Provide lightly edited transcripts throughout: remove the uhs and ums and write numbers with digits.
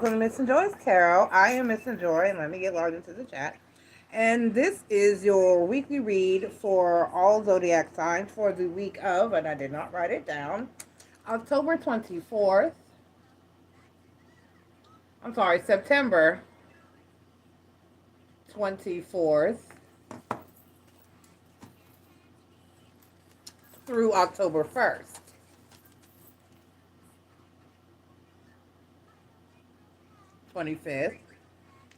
Welcome to Miss and Joy's Tarot. I am Miss and Joy, and let me get logged into the chat. And this is your weekly read for all zodiac signs for the week of, and I did not write it down, October 24th. I'm sorry, September 24th through October 1st.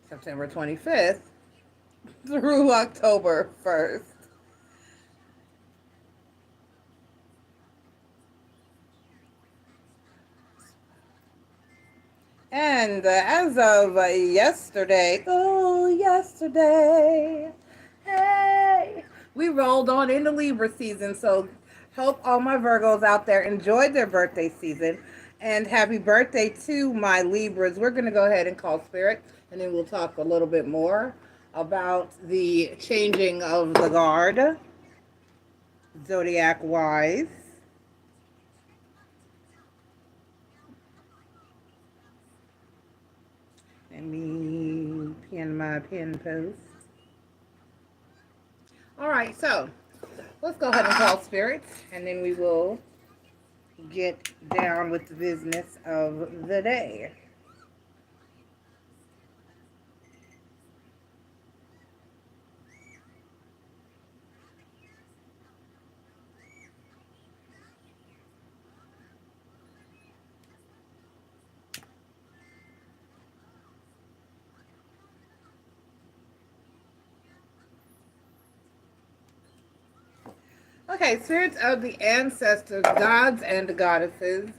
September 25th through October 1st. And as of yesterday, hey, we rolled on into Libra season. So hope all my Virgos out there enjoyed their birthday season. And happy birthday to my Libras. We're going to go ahead and call Spirit, and then we'll talk a little bit more about the changing of the guard, zodiac-wise. Let me pin my pin post. All right, so let's go ahead and call spirits, and then we will get down with the business of the day. Okay, spirits of the ancestors, gods and goddesses,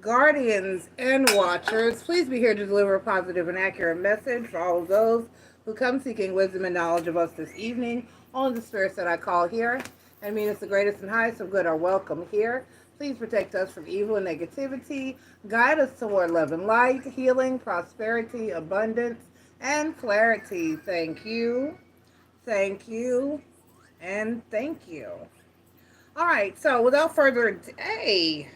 guardians and watchers, please be here to deliver a positive and accurate message for all of those who come seeking wisdom and knowledge of us this evening. All of the spirits that I call here and mean it's the greatest and highest of good are welcome here. Please protect us from evil and negativity. Guide us toward love and light, healing, prosperity, abundance, and clarity. Thank you. Thank you. And thank you. All right, so without further ado, hey,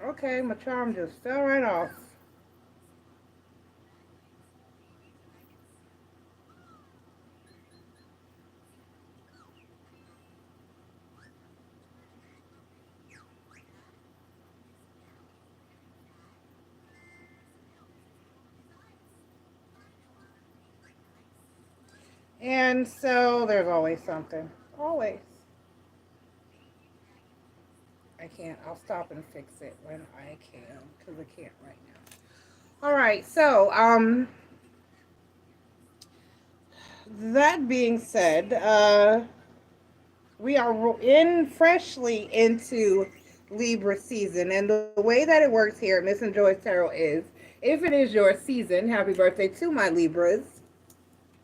okay, my charm just fell right off. And so there's always something, always. I can't. I'll stop and fix it when I can, because I can't right now. All right. So, that being said, we are freshly into Libra season, and the way that it works here at Miss and Joy's Tarot is, if it is your season, happy birthday to my Libras.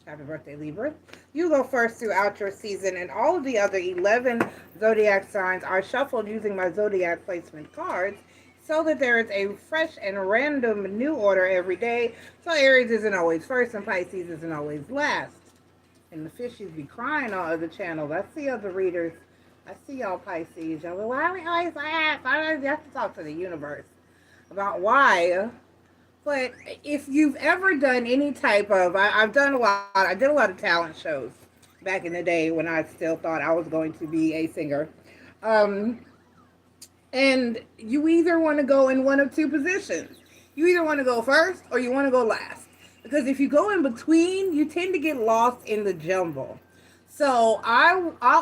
Happy birthday, Libra. You go first throughout your season, and all of the other 11 zodiac signs are shuffled using my zodiac placement cards so that there is a fresh and random new order every day. So Aries isn't always first, and Pisces isn't always last. And the fishies be crying on other channels. I see other readers. I see y'all Pisces. Y'all like, why are we always last? I have to talk to the universe about why. But if you've ever done any type of, I did a lot of talent shows back in the day when I still thought I was going to be a singer. And you either want to go in one of two positions. You either want to go first or you want to go last. Because if you go in between, you tend to get lost in the jumble. So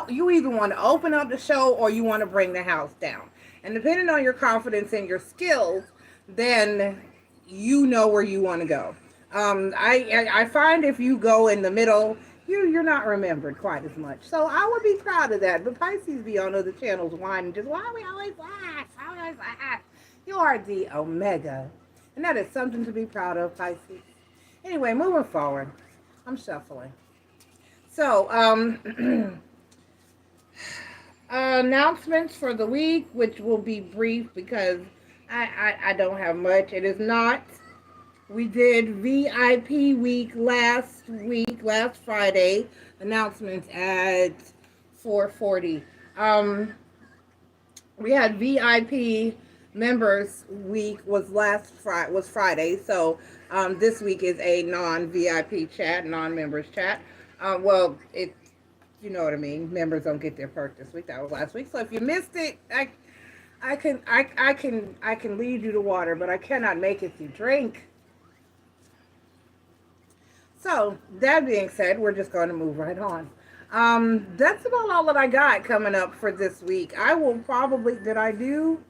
you either want to open up the show or you want to bring the house down. And depending on your confidence and your skills, then you know where you want to go. I find if you go in the middle, you're not remembered quite as much. So I would be proud of that. But Pisces be on other channels whining, just why we always last? Always last. You are the Omega. And that is something to be proud of, Pisces. Anyway, moving forward. I'm shuffling. So, announcements for the week, which will be brief because I don't have much. It is not. We did VIP week last Friday. Announcements at 4:40. We had VIP members week was Friday, so this week is a non VIP chat, non members chat. Well, it you know what I mean. Members don't get their perk this week. That was last week. So if you missed it, I can lead you to water, but I cannot make it to drink. So that being said, we're just going to move right on. That's about all that I got coming up for this week. I will probably did I do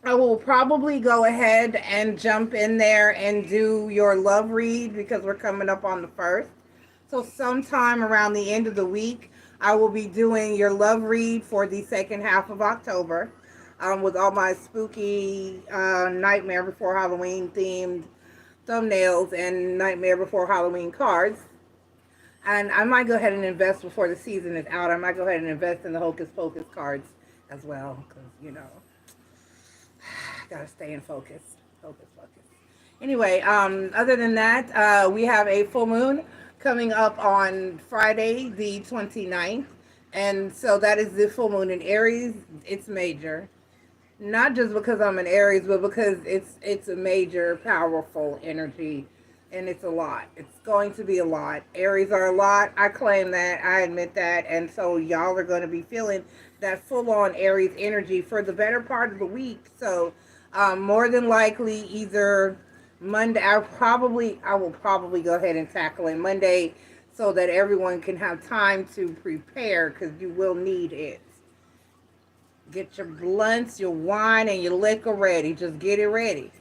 I will probably go ahead and jump in there and do your love read because we're coming up on the first. So sometime around the end of the week, I will be doing your love read for the second half of October, with all my spooky Nightmare Before Halloween themed thumbnails and Nightmare Before Halloween cards. And I might go ahead and invest before the season is out. I might go ahead and invest in the Hocus Pocus cards as well because, gotta stay in focus. Focus, focus. Anyway, other than that, we have a full moon coming up on Friday, the 29th. And so that is the full moon in Aries. It's major. Not just because I'm an Aries, but because it's a major, powerful energy. And it's a lot. It's going to be a lot. Aries are a lot. I claim that. I admit that. And so y'all are going to be feeling that full-on Aries energy for the better part of the week. So more than likely, either Monday, I will probably go ahead and tackle it Monday so that everyone can have time to prepare because you will need it. Get your blunts, your wine, and your liquor ready. Just get it ready.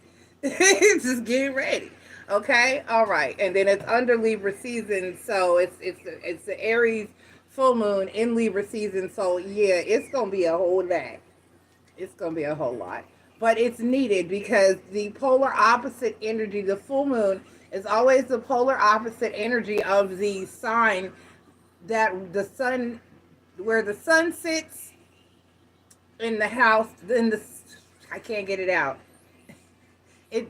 Just get it ready. Okay, all right, and then it's under Libra season, so it's the Aries full moon in Libra season. So yeah, it's gonna be a whole lot. It's gonna be a whole lot, but it's needed because the polar opposite energy, the full moon, is always the polar opposite energy of the sign that the sun, where the sun sits in the house. I can't get it out.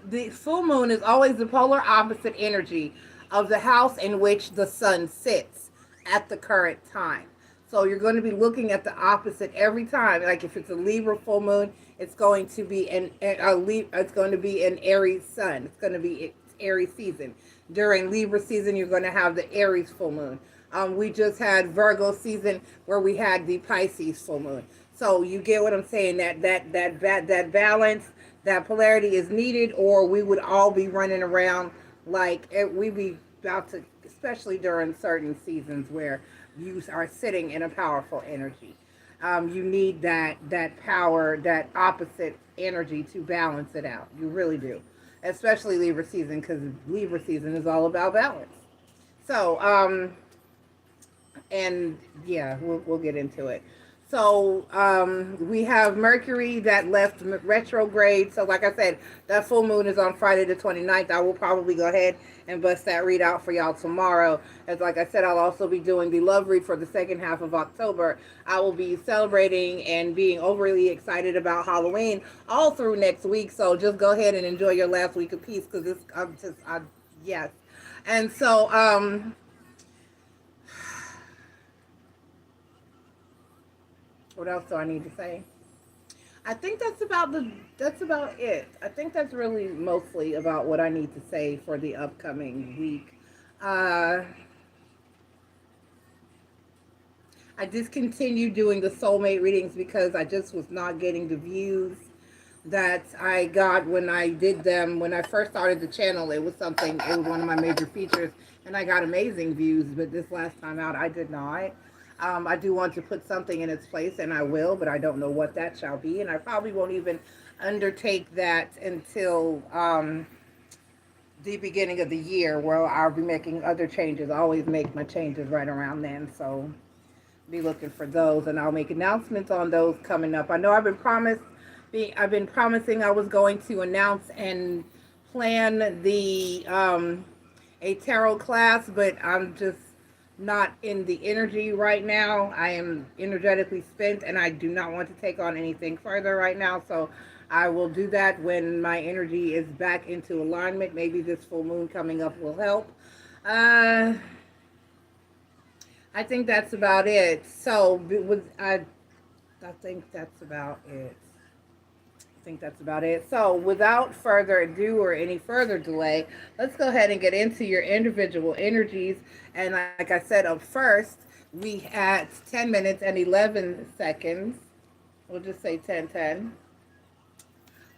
The full moon is always the polar opposite energy of the house in which the sun sits at the current time. So you're going to be looking at the opposite every time. Like if it's a Libra full moon, it's going to be it's going to be an Aries sun. It's going to be Aries season. During Libra season, you're going to have the Aries full moon. We just had Virgo season where we had the Pisces full moon. So you get what I'm saying? That balance, that polarity is needed, or we would all be running around like we'd be about to, especially during certain seasons where you are sitting in a powerful energy. You need that power, that opposite energy to balance it out. You really do, especially Libra season, because Libra season is all about balance. So, and yeah, we'll get into it. So we have Mercury that left retrograde. So like I said, that full moon is on Friday the 29th. I will probably go ahead and bust that read out for y'all tomorrow. As like I said, I'll also be doing the love read for the second half of October. I will be celebrating and being overly excited about Halloween all through next week. So just go ahead and enjoy your last week of peace because yes. And so, what else do I need to say? I think that's about it. I think that's really mostly about what I need to say for the upcoming week. I discontinued doing the soulmate readings because I just was not getting the views that I got when I did them. When I first started the channel, it was one of my major features, and I got amazing views, but this last time out, I did not. I do want to put something in its place, and I will, but I don't know what that shall be, and I probably won't even undertake that until the beginning of the year, where I'll be making other changes. I always make my changes right around then, so be looking for those, and I'll make announcements on those coming up. I know I've been promising I was going to announce and plan a tarot class, but I'm just not in the energy right now. I am energetically spent and I do not want to take on anything further right now. So I will do that when my energy is back into alignment. Maybe this full moon coming up will help. I think that's about it. So I think that's about it. I think that's about it. So, without further ado or any further delay, let's go ahead and get into your individual energies. And like I said up first, we at 10 minutes and 11 seconds. We'll just say 10:10.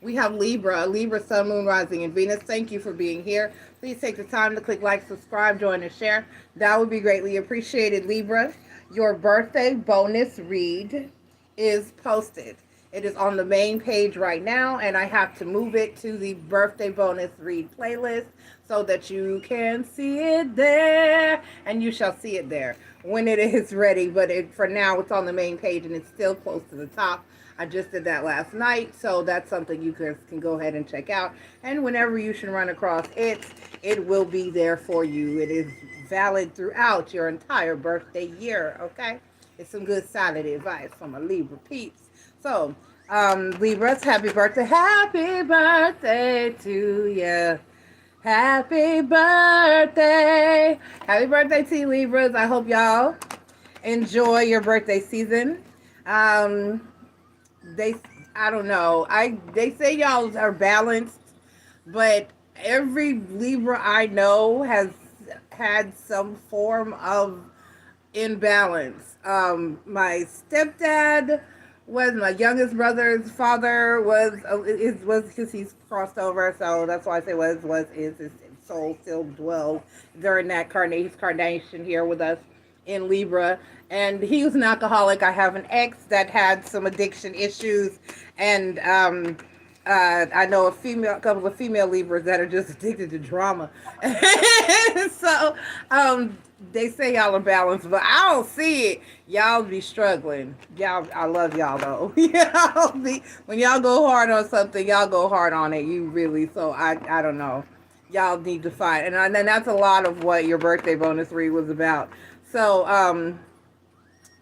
We have Libra, Libra, Sun, Moon, Rising, and Venus. Thank you for being here. Please take the time to click like, subscribe, join, and share. That would be greatly appreciated, Libra. Your birthday bonus read is posted. It is on the main page right now, and I have to move it to the birthday bonus read playlist so that you can see it there, and you shall see it there when it is ready. But for now, it's on the main page, and it's still close to the top. I just did that last night, so that's something you guys can go ahead and check out. And whenever you should run across it, it will be there for you. It is valid throughout your entire birthday year, okay? It's some good solid advice from a Libra peeps. So, Libras, happy birthday. Happy birthday to you. Happy birthday. Happy birthday to you, Libras. I hope y'all enjoy your birthday season. They I don't know. They say y'all are balanced, but every Libra I know has had some form of imbalance. My stepdad was my youngest brother's father was because he's crossed over, so that's why I say was is his soul still dwells during that carnation here with us in Libra, and he was an alcoholic. I have an ex that had some addiction issues, and I know a couple of female Libras that are just addicted to drama. So they say y'all are balanced, but I don't see it. Y'all be struggling. Y'all, I love y'all though. When y'all go hard on something, y'all go hard on it. You really. So I don't know. Y'all need to find, and that's a lot of what your birthday bonus read was about. So,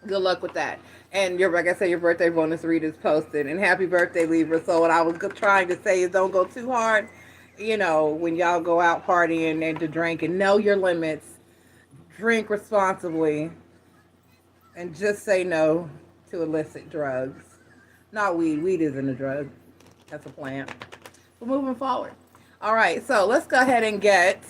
good luck with that. And like I said, your birthday bonus read is posted. And happy birthday, Libra. So what I was trying to say is don't go too hard. When y'all go out partying and to drink, and know your limits. Drink responsibly. And just say no to illicit drugs. Not weed. Weed isn't a drug. That's a plant. But moving forward. All right. So let's go ahead and get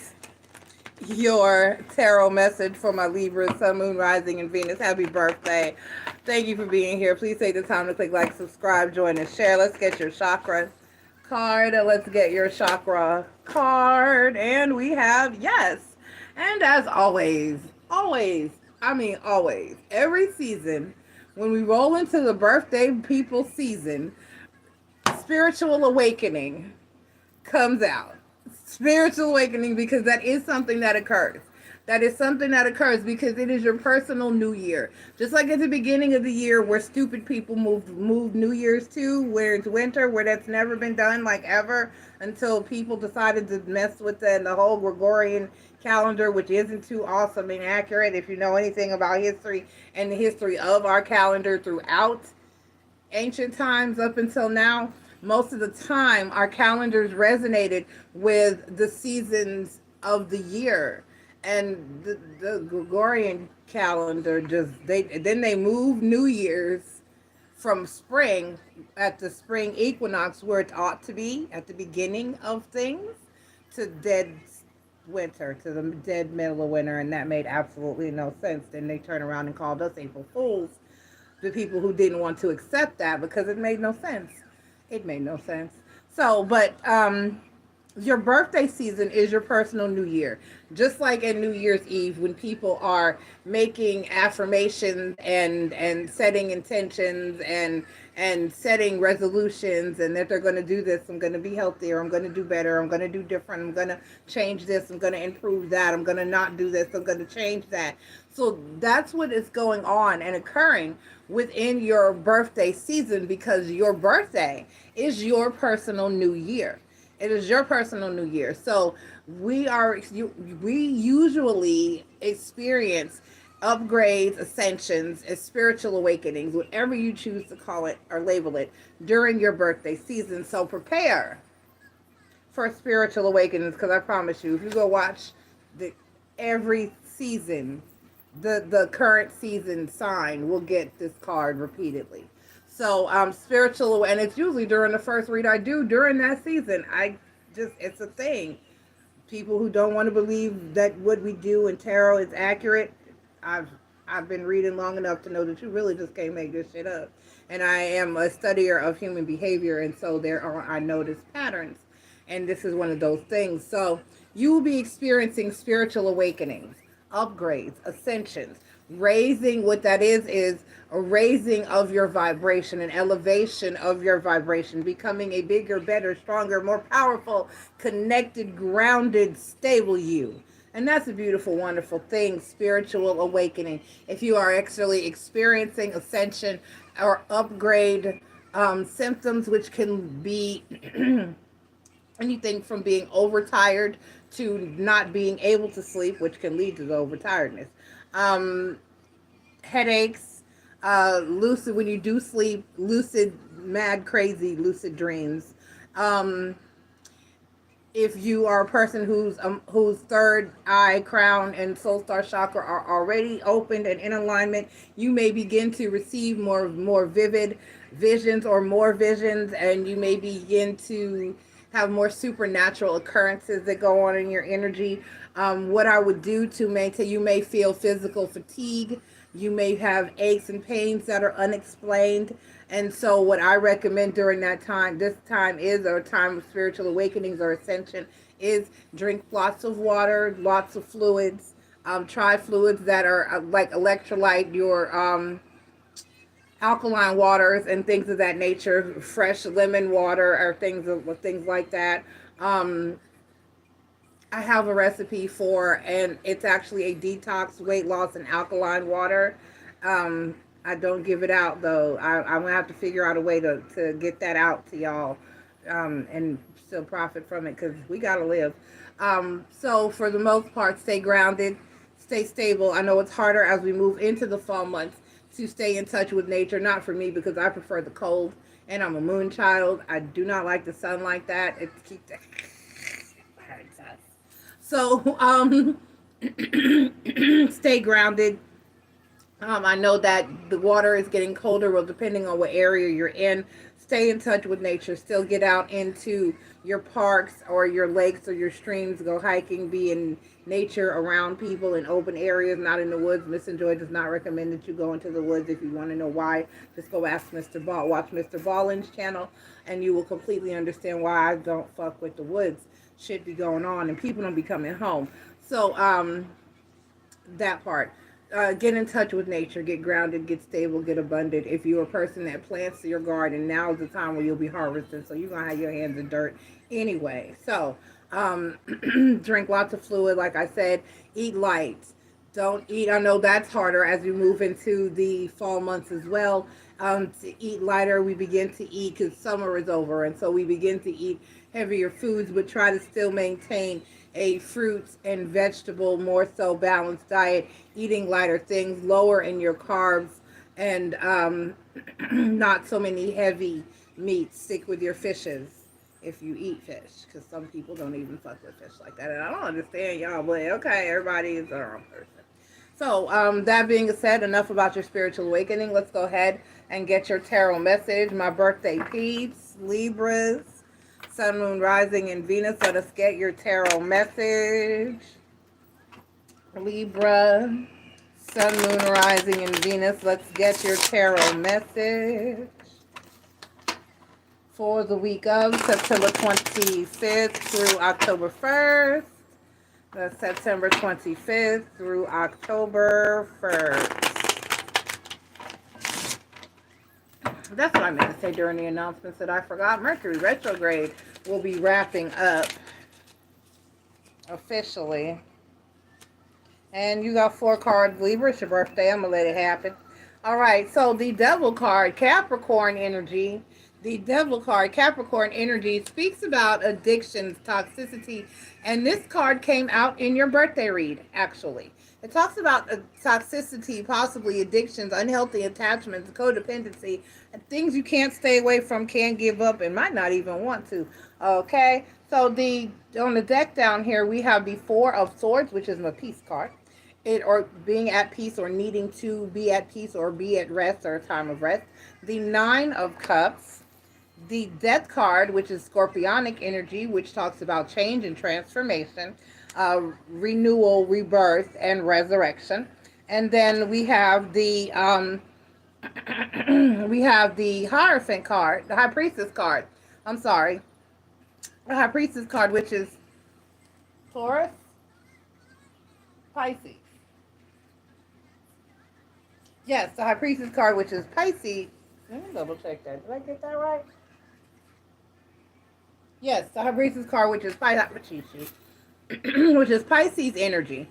your tarot message for my Libra, Sun, Moon, Rising, and Venus. Happy birthday. Thank you for being here. Please take the time to click like, subscribe, join, and share. Let's get your chakra card. Let's get your chakra card. And we have yes. And as always, every season, when we roll into the birthday people season, spiritual awakening comes out. Spiritual awakening, because that is something that occurs. That is something that occurs because it is your personal new year. Just like at the beginning of the year where stupid people moved New Year's to, where it's winter, where that's never been done like ever until people decided to mess with the whole Gregorian calendar, which isn't too awesome and accurate if you know anything about history and the history of our calendar throughout ancient times up until now. Most of the time, our calendars resonated with the seasons of the year, and the Gregorian calendar then they moved New Year's from spring at the spring equinox where it ought to be at the beginning of things to dead winter, to the dead middle of winter, and that made absolutely no sense. Then they turned around and called us April Fools, the people who didn't want to accept that because it made no sense. It made no sense. So, but your birthday season is your personal new year. Just like at New Year's Eve, when people are making affirmations and setting intentions and setting resolutions, and that they're going to do this, I'm going to be healthier, I'm going to do better, I'm going to do different, I'm going to change this, I'm going to improve that, I'm going to not do this, I'm going to change that. So that's what is going on and occurring within your birthday season, because your birthday is your personal new year. It is your personal new year. So we usually experience upgrades, ascensions, and spiritual awakenings, whatever you choose to call it or label it, during your birthday season. So prepare for spiritual awakenings, because I promise you, if you go watch every season, the current season sign will get this card repeatedly. So spiritual, and it's usually during the first read I do during that season. It's a thing. People who don't want to believe that what we do in tarot is accurate, I've I've been reading long enough to know that you really just can't make this shit up. And I am a studier of human behavior, and so I notice patterns, and this is one of those things. So you will be experiencing spiritual awakenings, upgrades, ascensions, raising. What that is a raising of your vibration, an elevation of your vibration, becoming a bigger, better, stronger, more powerful, connected, grounded, stable you. And that's a beautiful, wonderful thing, spiritual awakening. If you are actually experiencing ascension or upgrade symptoms, which can be anything from being overtired to not being able to sleep, which can lead to the overtiredness. Um, Headaches, lucid, when you do sleep, lucid, mad, crazy, lucid dreams. Um, if you are a person whose third eye, crown, and soul star chakra are already opened and in alignment, you may begin to receive more vivid visions or more visions, and you may begin to have more supernatural occurrences that go on in your energy. What I would do to maintain, you may feel physical fatigue. You may have aches and pains that are unexplained. And so what I recommend during that time, this time is a time of spiritual awakenings or ascension, is drink lots of water, lots of fluids. Try fluids that are like electrolyte, your alkaline waters and things of that nature, fresh lemon water or things like that. Um, I have a recipe for, and it's actually a detox weight loss and alkaline water. I don't give it out though. I'm gonna have to figure out a way to get that out to y'all, and still profit from it because we gotta live. So for the most part, stay grounded, stay stable. I know it's harder as we move into the fall months to stay in touch with nature. Not for me because I prefer the cold, and I'm a moon child. I do not like the sun like that. It keeps hurts us. So stay grounded. I know that the water is getting colder. Well, depending on what area you're in, stay in touch with nature. Still get out into your parks or your lakes or your streams. Go hiking. Be in nature around people in open areas, not in the woods. Miss and Joy does not recommend that you go into the woods. If you want to know why, just go ask Mr. Ball. Watch Mr. Ballin's channel, and you will completely understand why I don't fuck with the woods. Shit be going on, and people don't be coming home. So that part. Get in touch with nature, get grounded, get stable, get abundant. If you're a person that plants your garden, now is the time where you'll be harvesting, so you're going to have your hands in dirt anyway. So drink lots of fluid, like I said. Eat light. Don't eat, I know that's harder as we move into the fall months as well. To eat lighter, we begin to eat because summer is over, and so we begin to eat heavier foods, but try to still maintain a fruits and vegetable, more so balanced diet, eating lighter things, lower in your carbs, and not so many heavy meats. Stick with your fishes if you eat fish, because some people don't even fuck with fish like that, and I don't understand y'all, but okay, everybody is their own person. So that being said, enough about your spiritual awakening. Let's go ahead and get your tarot message. My birthday peeps, Libras, Sun, Moon, Rising, and Venus. Let us get your tarot message. Libra, Sun, Moon, Rising, and Venus. Let's get your tarot message for the week of September 25th through October 1st. That's September 25th through October 1st. That's what I meant to say during the announcements that I forgot. Mercury retrograde will be wrapping up officially. And you got 4 cards, Libra. It's your birthday. I'm going to let it happen. All right. So the Devil card, Capricorn energy. The Devil card, Capricorn energy, speaks about addictions, toxicity, and this card came out in your birthday read, actually. It talks about toxicity, possibly addictions, unhealthy attachments, codependency, and things you can't stay away from, can't give up, and might not even want to. Okay, so on the deck down here, we have the 4 of Swords, which is my Peace card. it, or being at peace, or needing to be at peace, or be at rest, or a time of rest. The Nine of Cups, the Death card, which is Scorpionic energy, which talks about change and transformation, renewal, rebirth, and resurrection. And then we have the we have the Hierophant card, the High Priestess card. I'm sorry, the High Priestess card, which is Taurus, Pisces. Yes, the High Priestess card, which is Pisces. Let me double check that. Did I get that right? Yes, the High Priestess card, which is Pisces, which is Pisces energy,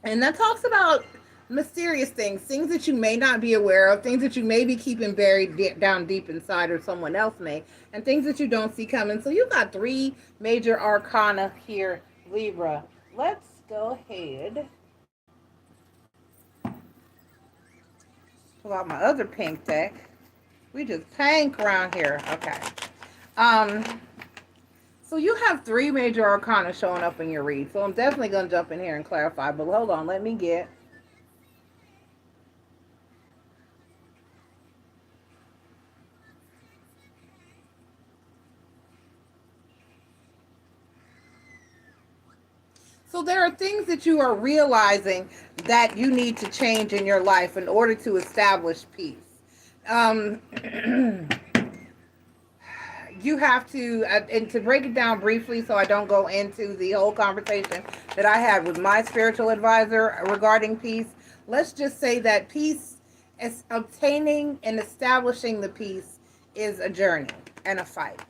and that talks about mysterious things, things that you may not be aware of, things that you may be keeping buried down deep inside, or someone else may, and things that you don't see coming. So you've got three major arcana here, Libra. Let's go ahead, pull out my other pink deck. We just tank around here. Okay. Um, so you have three major arcana showing up in your read. So I'm definitely going to jump in here and clarify. But hold on. Let me get... So there are things that you are realizing that you need to change in your life in order to establish peace. You have to, and to break it down briefly so I don't go into the whole conversation that I had with my spiritual advisor regarding peace, let's just say that peace, is obtaining and establishing the peace, is a journey and a fight.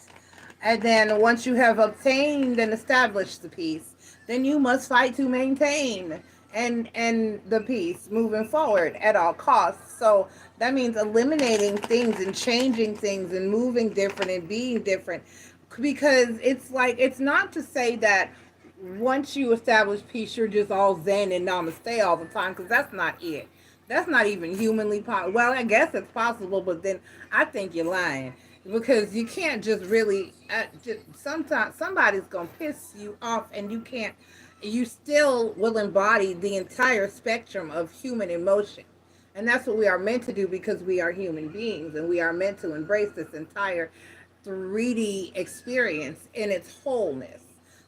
And then once you have obtained and established the peace, then you must fight to maintain and the peace moving forward at all costs. So that means eliminating things and changing things and moving different and being different, because it's like, it's not to say that once you establish peace you're just all zen and namaste all the time, because that's not it. That's not even humanly possible. Well, I guess it's possible, but then I think you're lying, because you can't just really just, sometimes somebody's gonna piss you off and you can't, you still will embody the entire spectrum of human emotion. And that's what we are meant to do, because we are human beings and we are meant to embrace this entire 3D experience in its wholeness.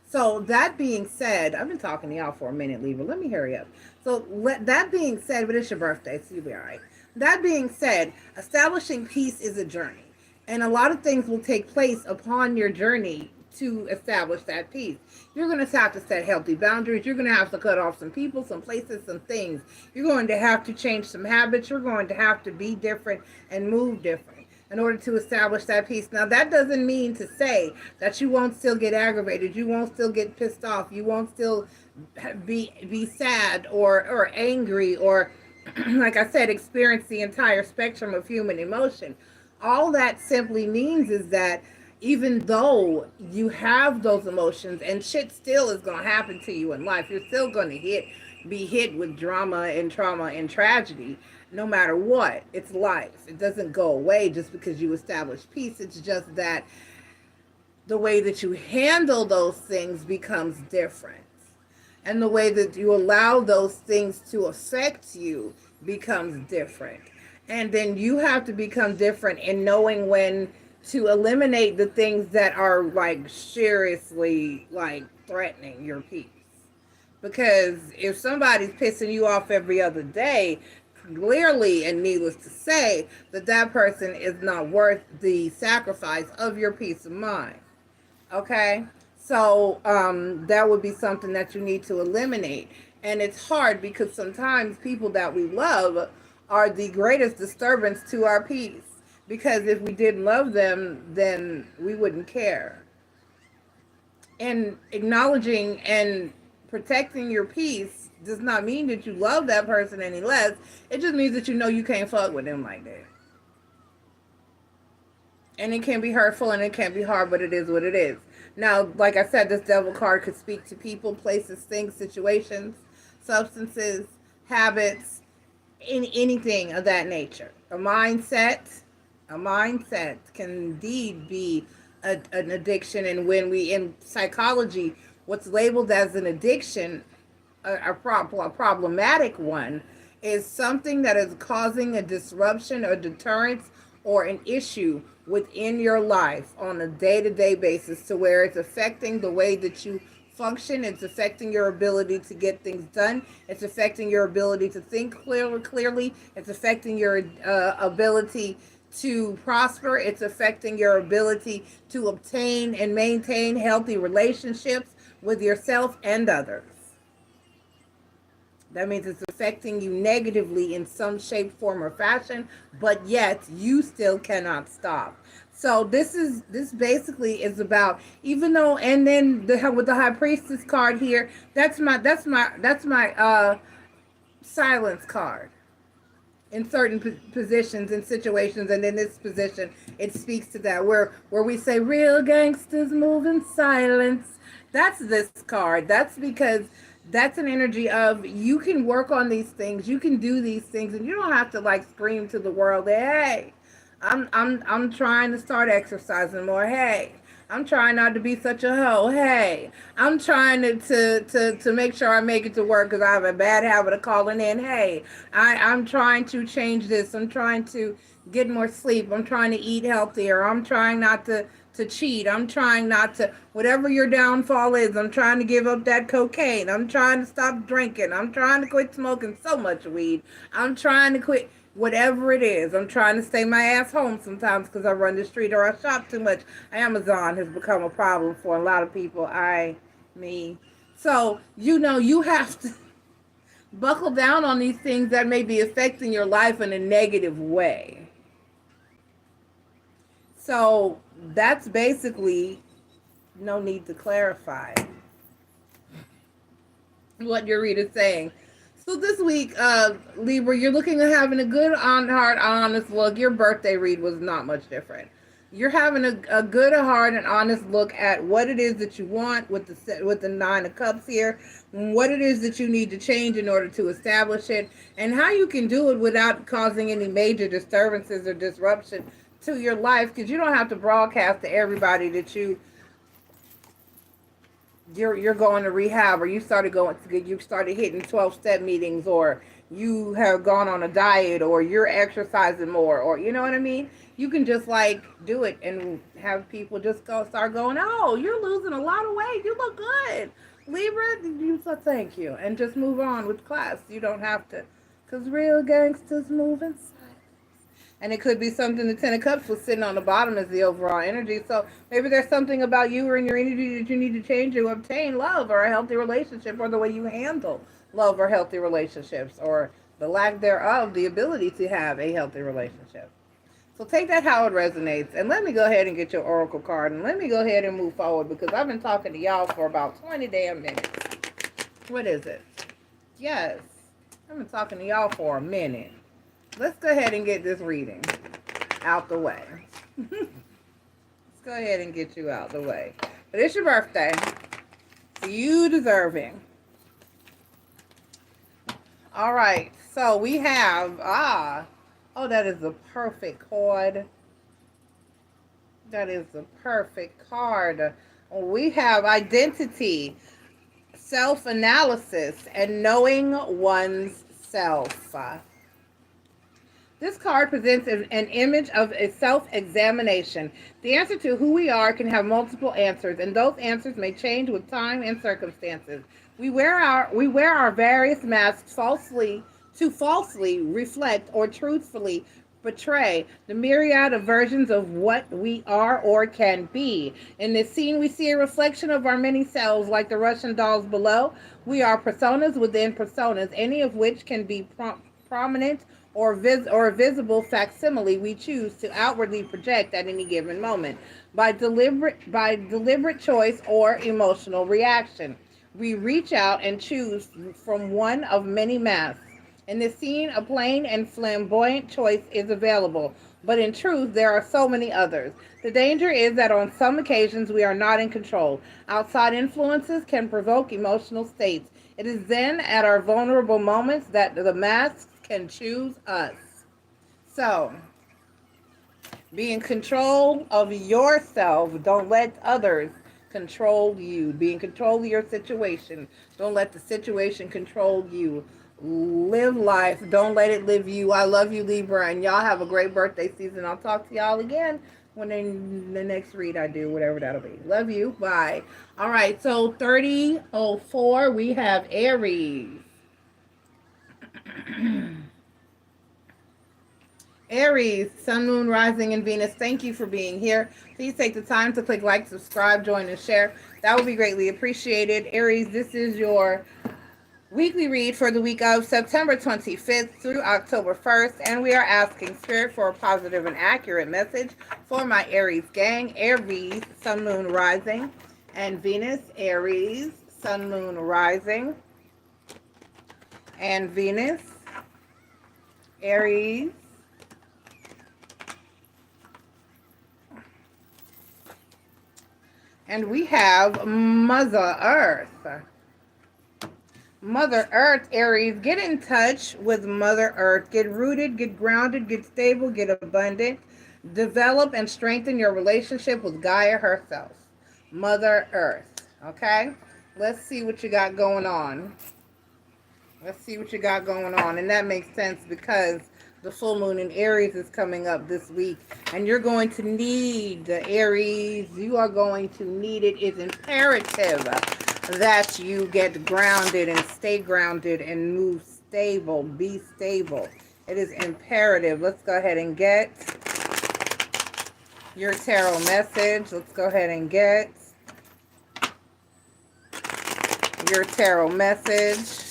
So that being said, I've been talking to y'all for a minute, Libra. Let me hurry up. So that being said, but it's your birthday, so you'll be all right. That being said, establishing peace is a journey. And a lot of things will take place upon your journey to establish that peace. You're going to have to set healthy boundaries. You're going to have to cut off some people, some places, some things. You're going to have to change some habits. You're going to have to be different and move different in order to establish that peace. Now, that doesn't mean to say that you won't still get aggravated. You won't still get pissed off. You won't still be sad or angry, or, like I said, experience the entire spectrum of human emotion. All that simply means is that even though you have those emotions and shit still is going to happen to you in life, you're still going to be hit with drama and trauma and tragedy, no matter what. It's life. It doesn't go away just because you establish peace. It's just that the way that you handle those things becomes different. And the way that you allow those things to affect you becomes different. And then you have to become different in knowing when to eliminate the things that are like seriously like threatening your peace. Because if somebody's pissing you off every other day, clearly and needless to say, that person is not worth the sacrifice of your peace of mind. Okay? So that would be something that you need to eliminate. And it's hard because sometimes people that we love are the greatest disturbance to our peace. Because if we didn't love them, then we wouldn't care. And acknowledging and protecting your peace does not mean that you love that person any less. It just means that you know you can't fuck with them like that. And it can be hurtful and it can be hard, but it is what it is. Now, like I said, this devil card could speak to people, places, things, situations, substances, habits, anything of that nature. A mindset can indeed be an addiction. And when we, in psychology, what's labeled as an addiction a problematic one is something that is causing a disruption or deterrence or an issue within your life on a day-to-day basis, to where it's affecting the way that you function. It's affecting your ability to get things done. It's affecting your ability to think clearly. It's affecting your ability to prosper. It's affecting your ability to obtain and maintain healthy relationships with yourself and others. That means it's affecting you negatively in some shape, form, or fashion, but yet you still cannot stop. So this basically is about, even though, and then with the High Priestess card here, that's my silence card in certain positions and situations, and in this position it speaks to that, where we say real gangsters move in silence. That's this card. That's because that's an energy of, you can work on these things, you can do these things, and you don't have to like scream to the world, hey, I'm trying to start exercising more, hey, I'm trying not to be such a hoe, hey, I'm trying to make sure I make it to work because I have a bad habit of calling in, hey, I'm trying to change this, I'm trying to get more sleep, I'm trying to eat healthier, I'm trying not to cheat, I'm trying not to, whatever your downfall is, I'm trying to give up that cocaine, I'm trying to stop drinking, I'm trying to quit smoking so much weed, I'm trying to quit whatever it is, I'm trying to stay my ass home sometimes because I run the street or I shop too much. Amazon has become a problem for a lot of people. Me. So, you have to buckle down on these things that may be affecting your life in a negative way. So that's basically, no need to clarify what your reader's saying. So this week, Libra, you're looking at having a good heart, honest look. Your birthday read was not much different. You're having a good heart and honest look at what it is that you want with the Nine of Cups here, what it is that you need to change in order to establish it, and how you can do it without causing any major disturbances or disruption to your life, because you don't have to broadcast to everybody that you're going to rehab, or you started hitting 12-step meetings, or you have gone on a diet, or you're exercising more, or you know what I mean. You can just like do it and have people just start going, oh, you're losing a lot of weight, you look good, Libra, you so thank you, and just move on with class. You don't have to, because real gangsters move in silence. And it could be something, the Ten of Cups was sitting on the bottom as the overall energy. So maybe there's something about you or in your energy that you need to change to obtain love or a healthy relationship, or the way you handle love or healthy relationships, or the lack thereof, the ability to have a healthy relationship. So take that how it resonates. And let me go ahead and get your oracle card. And let me go ahead and move forward, because I've been talking to y'all for about 20 damn minutes. What is it? Yes. I've been talking to y'all for a minute. Let's go ahead and get this reading out the way. Let's go ahead and get you out the way. But it's your birthday. So you deserving. All right. So we have, oh, that is the perfect card. That is the perfect card. We have identity, self-analysis, and knowing one's self. This card presents an image of a self-examination. The answer to who we are can have multiple answers, and those answers may change with time and circumstances. We wear our various masks to falsely reflect or truthfully portray the myriad of versions of what we are or can be. In this scene, we see a reflection of our many selves, like the Russian dolls below. We are personas within personas, any of which can be prominent or a visible facsimile we choose to outwardly project at any given moment by deliberate choice or emotional reaction. We reach out and choose from one of many masks. In this scene, a plain and flamboyant choice is available, but in truth, there are so many others. The danger is that on some occasions we are not in control. Outside influences can provoke emotional states. It is then at our vulnerable moments that the masks can choose us. So, be in control of yourself. Don't let others Control you. Be in control of your situation. Don't let the situation control you. Live life. Don't let it live you. I love you, Libra, and y'all have a great birthday season. I'll talk to y'all again when in the next read I do, whatever that'll be. Love you. Bye. All right, so 3004, we have Aries. Aries, Sun, Moon, Rising, and Venus, thank you for being here. Please take the time to click like, subscribe, join, and share. That would be greatly appreciated. Aries, this is your weekly read for the week of September 25th through October 1st, and we are asking Spirit for a positive and accurate message for my Aries gang. Aries, Sun, Moon, Rising, and Venus. Aries, Sun, Moon, Rising, and Venus. Aries, and we have Mother Earth. Mother Earth, Aries, get in touch with Mother Earth. Get rooted, get grounded, get stable, get abundant. Develop and strengthen your relationship with Gaia herself. Mother Earth, okay? Let's see what you got going on. Let's see what you got going on. And that makes sense because the full moon in Aries is coming up this week. And you're going to need the Aries. You are going to need it. It's imperative that you get grounded and stay grounded and move stable. Be stable. It is imperative. Let's go ahead and get your tarot message. Let's go ahead and get your tarot message.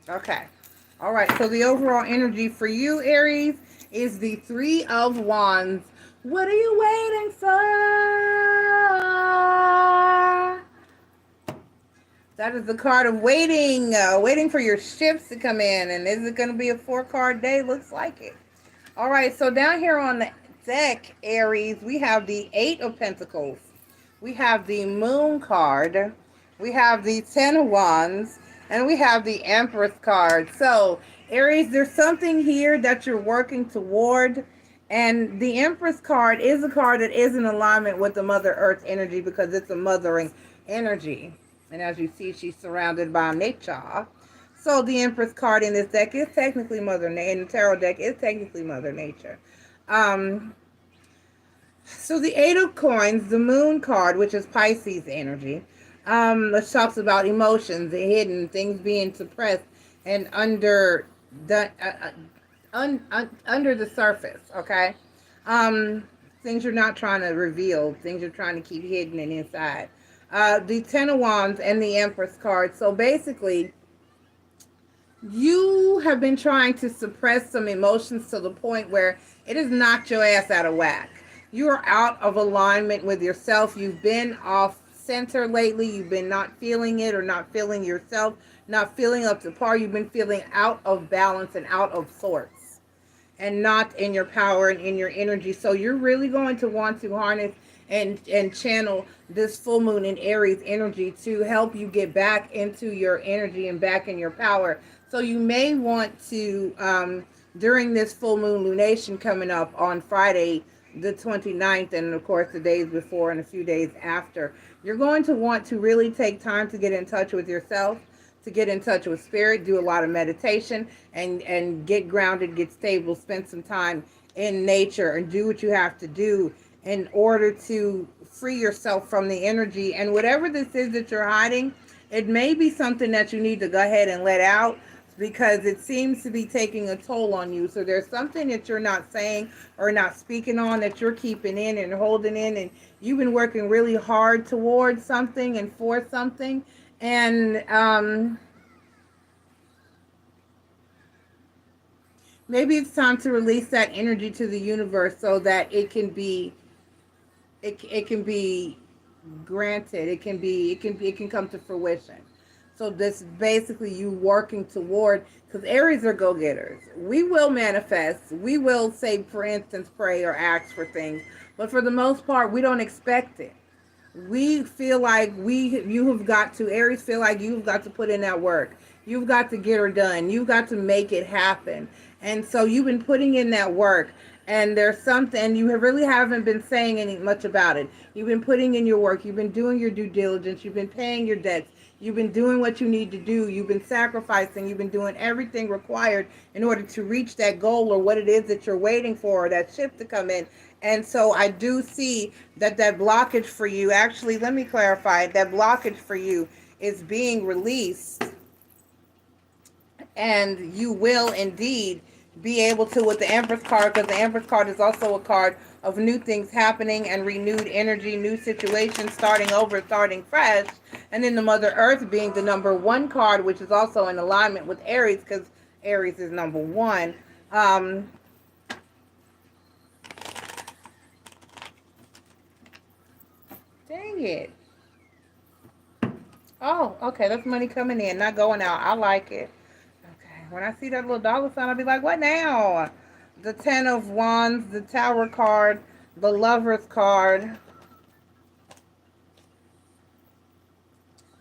Okay. All right. So the overall energy for you, Aries, is the Three of Wands. What are you waiting for? That is the card of waiting. Waiting for your ships to come in. And is it going to be a 4-card day? Looks like it. All right. So down here on the deck, Aries, we have the Eight of Pentacles. We have the Moon card. We have the Ten of Wands. And we have the Empress card. So, Aries, there's something here that you're working toward. And the Empress card is a card that is in alignment with the Mother Earth energy because it's a mothering energy. And as you see, she's surrounded by nature. So, the Empress card in this deck is technically Mother Nature. In the tarot deck is technically Mother Nature. So, the Eight of Coins, the Moon card, which is Pisces energy, which talks about emotions, the hidden things being suppressed and under the under the surface. Okay, things you're not trying to reveal, things you're trying to keep hidden and inside. The Ten of Wands and the Empress card. So basically, you have been trying to suppress some emotions to the point where it has knocked your ass out of whack. You are out of alignment with yourself. You've been off center lately. You've been not feeling it or not feeling yourself, not feeling up to par. You've been feeling out of balance and out of sorts and not in your power and in your energy. So you're really going to want to harness and channel this full moon in Aries energy to help you get back into your energy and back in your power. So you may want to, during this full moon lunation coming up on Friday, the 29th, and of course the days before and a few days after, you're going to want to really take time to get in touch with yourself, to get in touch with spirit, do a lot of meditation, and get grounded, get stable, spend some time in nature, and do what you have to do in order to free yourself from the energy. And whatever this is that you're hiding, it may be something that you need to go ahead and let out, because it seems to be taking a toll on you. So there's something that you're not saying or not speaking on that you're keeping in and holding in, and you've been working really hard towards something and for something, and maybe it's time to release that energy to the universe so that it can be granted. It can come to fruition. So this is basically you working toward, because Aries are go-getters. We will manifest. We will say, for instance, pray or ask for things. But for the most part, we don't expect it. We feel like Aries feel like you've got to put in that work. You've got to get her done. You've got to make it happen. And so you've been putting in that work. And there's something you really haven't been saying any much about it. You've been putting in your work. You've been doing your due diligence. You've been paying your debts. You've been doing what you need to do. You've been sacrificing. You've been doing everything required in order to reach that goal or what it is that you're waiting for, or that ship to come in. And so I do see that blockage for you, actually, let me clarify, that blockage for you is being released, and you will indeed be able to, with the Empress card, because the Empress card is also a card of new things happening and renewed energy, new situations, starting over, starting fresh. And then the Mother Earth being the number 1 card, which is also in alignment with Aries, because Aries is number 1. Dang it. Oh, okay, that's money coming in, not going out. I like it. When I see that little dollar sign, I'll be like, what now? The 10 of Wands, the Tower card, the Lover's card,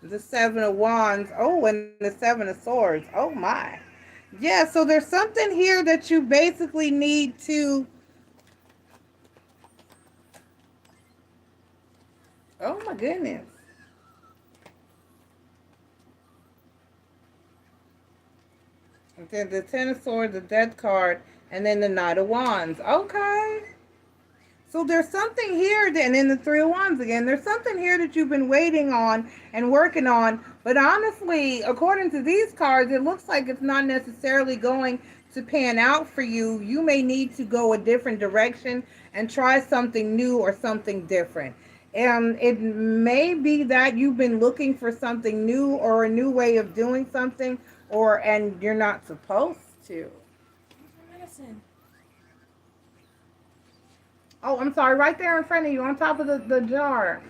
the 7 of Wands, oh, and the 7 of Swords. Oh, my. Yeah, so there's something here that you basically need to... Oh, my goodness. Then the 10 of Swords, the Death card, and then the Knight of Wands. Okay. So there's something here, and then the 3 of Wands again. There's something here that you've been waiting on and working on. But honestly, according to these cards, it looks like it's not necessarily going to pan out for you. You may need to go a different direction and try something new or something different. And it may be that you've been looking for something new or a new way of doing something, and you're not supposed to. Medicine. Oh, I'm sorry, right there in front of you, on top of the jar.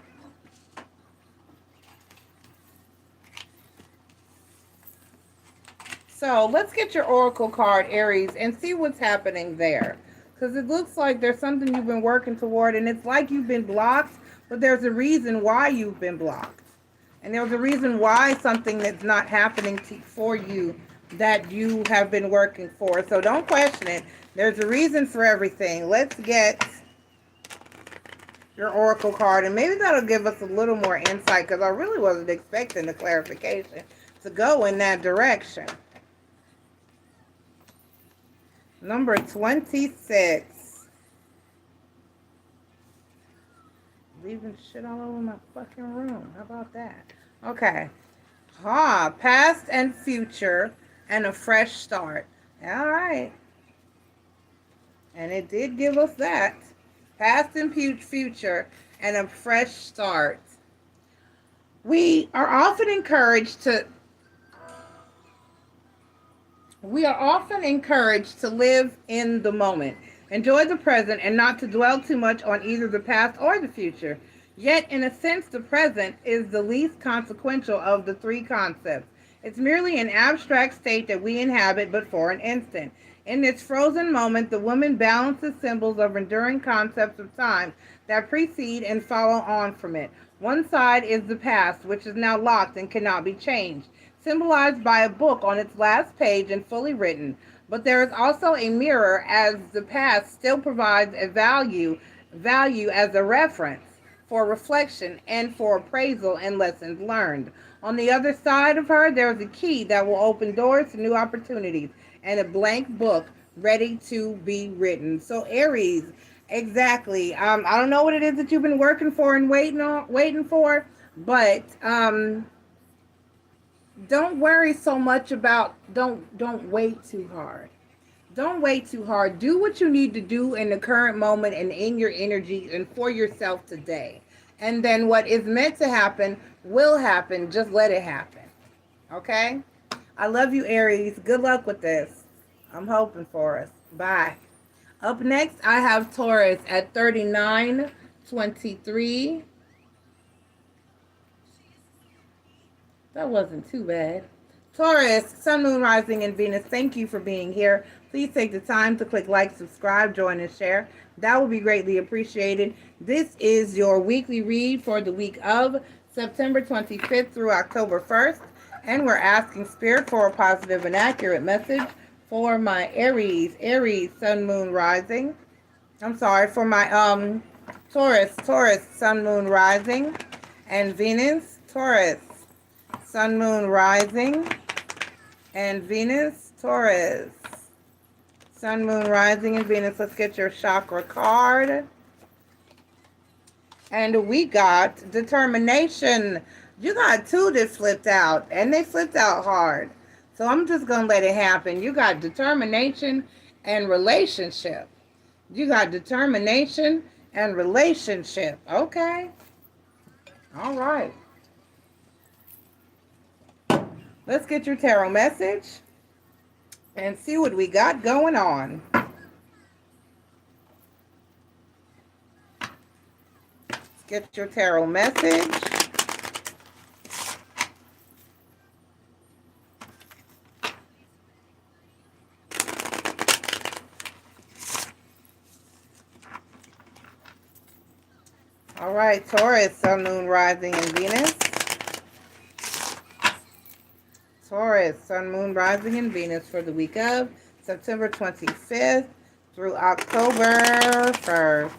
So let's get your Oracle card, Aries, and see what's happening there. Because it looks like there's something you've been working toward, and it's like you've been blocked, but there's a reason why you've been blocked. And there's a reason why something that's not happening for you that you have been working for. So don't question it. There's a reason for everything. Let's get your Oracle card, and maybe that'll give us a little more insight, because I really wasn't expecting the clarification to go in that direction. Number 26. Leaving shit all over my fucking room. How about that? Okay. Past and future and a fresh start. All right. And it did give us that. Past and future and a fresh start. We are often encouraged to live in the moment. Enjoy the present and not to dwell too much on either the past or the future. Yet, in a sense, the present is the least consequential of the 3 concepts. It's merely an abstract state that we inhabit but for an instant. In this frozen moment, the woman balances symbols of enduring concepts of time that precede and follow on from it. One side is the past, which is now locked and cannot be changed, symbolized by a book on its last page and fully written. But there is also a mirror, as the past still provides a value as a reference for reflection and for appraisal and lessons learned. On the other side of her, there is a key that will open doors to new opportunities and a blank book ready to be written. So Aries, exactly. I don't know what it is that you've been working for and waiting for, but don't worry so much about, don't wait too hard. Don't wait too hard. Do what you need to do in the current moment and in your energy and for yourself today. And then what is meant to happen will happen. Just let it happen. Okay? I love you, Aries. Good luck with this. I'm hoping for us. Bye. Up next, I have Taurus at 3923. That wasn't too bad. Taurus, Sun, Moon, Rising, and Venus, thank you for being here. Please take the time to click like, subscribe, join, and share. That would be greatly appreciated. This is your weekly read for the week of September 25th through October 1st. And we're asking Spirit for a positive and accurate message for my Aries, Sun, Moon, Rising. I'm sorry, for my Taurus, Sun, Moon, Rising, and Venus, Taurus, Sun, Moon, Rising, and Venus, Taurus, Sun, Moon, Rising, and Venus. Let's get your chakra card. And we got determination. You got two that flipped out, and they flipped out hard. So I'm just going to let it happen. You got determination and relationship. You got determination and relationship. Okay. All right. Let's get your tarot message and see what we got going on. Let's get your tarot message. All right, Taurus, Sun, Moon, Rising, and Venus. Taurus, Sun, Moon, Rising, and Venus for the week of September 25th through October 1st.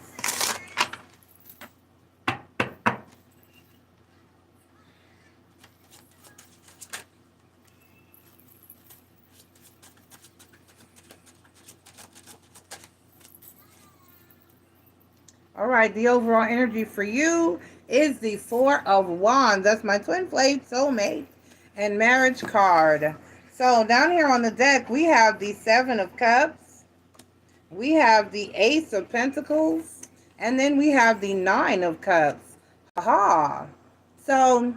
All right, the overall energy for you is the Four of Wands. That's my twin flame soulmate and marriage card. So down here on the deck, we have the Seven of Cups. We have the Ace of Pentacles. And then we have the Nine of Cups. Aha. So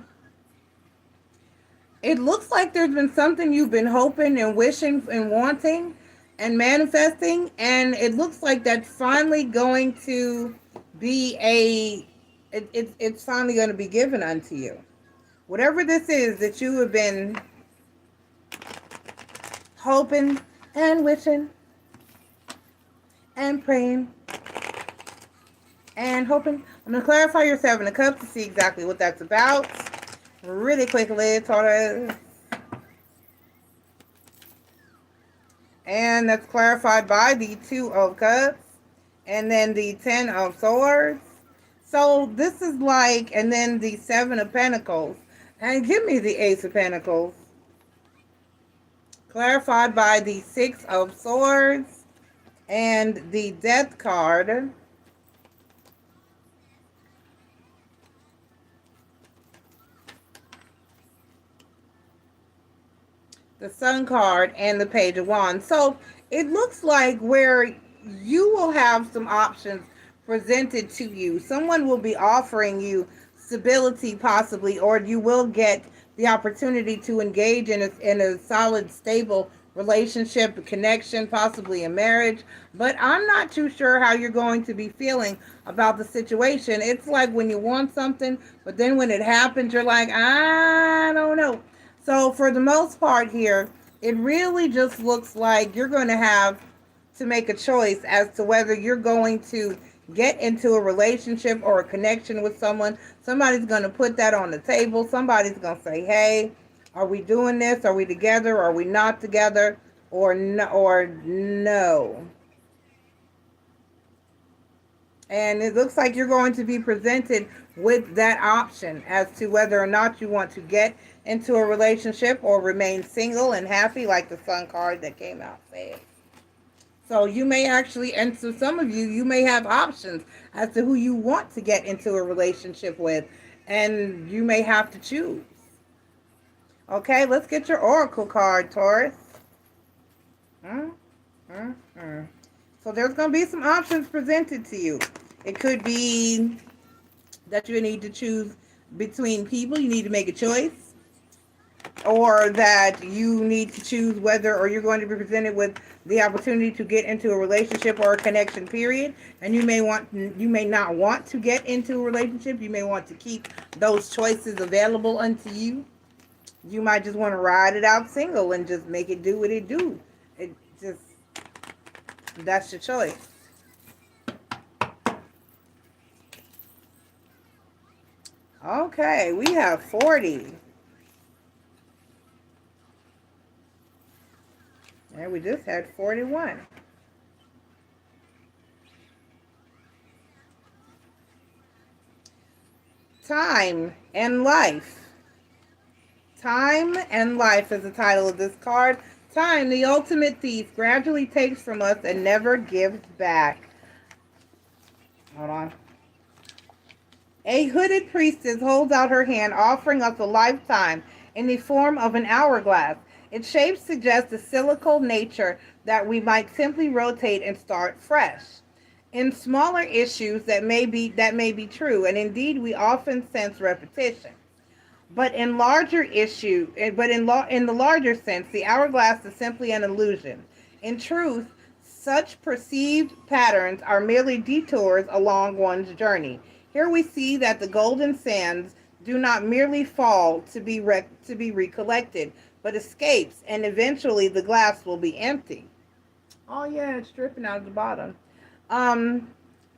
it looks like there's been something you've been hoping and wishing and wanting and manifesting. And it looks like that's finally going to be it's finally going to be given unto you. Whatever this is that you have been hoping and wishing and praying and hoping. I'm going to clarify your Seven of Cups to see exactly what that's about. Really quickly, Taurus. And that's clarified by the Two of Cups. And then the Ten of Swords. So this is like, and then the Seven of Pentacles. And give me the Ace of Pentacles. Clarified by the Six of Swords. And the Death card. The Sun card and the Page of Wands. So it looks like where you will have some options presented to you. Someone will be offering you stability possibly, or you will get the opportunity to engage in a solid, stable relationship, connection, possibly a marriage. But I'm not too sure how you're going to be feeling about the situation. It's like when you want something, but then when it happens, you're like, I don't know. So for the most part here, it really just looks like you're going to have to make a choice as to whether you're going to get into a relationship or a connection with someone. Somebody's going to put that on the table. Somebody's going to say, hey, are we doing this? Are we together? Are we not together? Or no. And it looks like you're going to be presented with that option as to whether or not you want to get into a relationship or remain single and happy, like the Sun card that came out saying. So you may actually, and so some of you may have options as to who you want to get into a relationship with, and you may have to choose. Okay, let's get your Oracle card, Taurus. So there's going to be some options presented to you. It could be that you need to choose between people. You need to make a choice. Or that you need to choose whether, or you're going to be presented with the opportunity to get into a relationship or a connection, period. And you may not want to get into a relationship. You may want to keep those choices available unto you. You might just want to ride it out single and just make it do what it do. It just, that's your choice. Okay, we have 40. And we just had 41. Time and life. Time and life is the title of this card. Time, the ultimate thief, gradually takes from us and never gives back. Hold on. A hooded priestess holds out her hand, offering us a lifetime in the form of an hourglass. Its shape suggests a cyclical nature that we might simply rotate and start fresh. In smaller issues that may be true, and indeed we often sense repetition. But in larger issue, in the larger sense, the hourglass is simply an illusion. In truth, such perceived patterns are merely detours along one's journey. Here we see that the golden sands do not merely fall to be recollected, but escapes, and eventually the glass will be empty. Oh yeah, it's dripping out of the bottom. Um,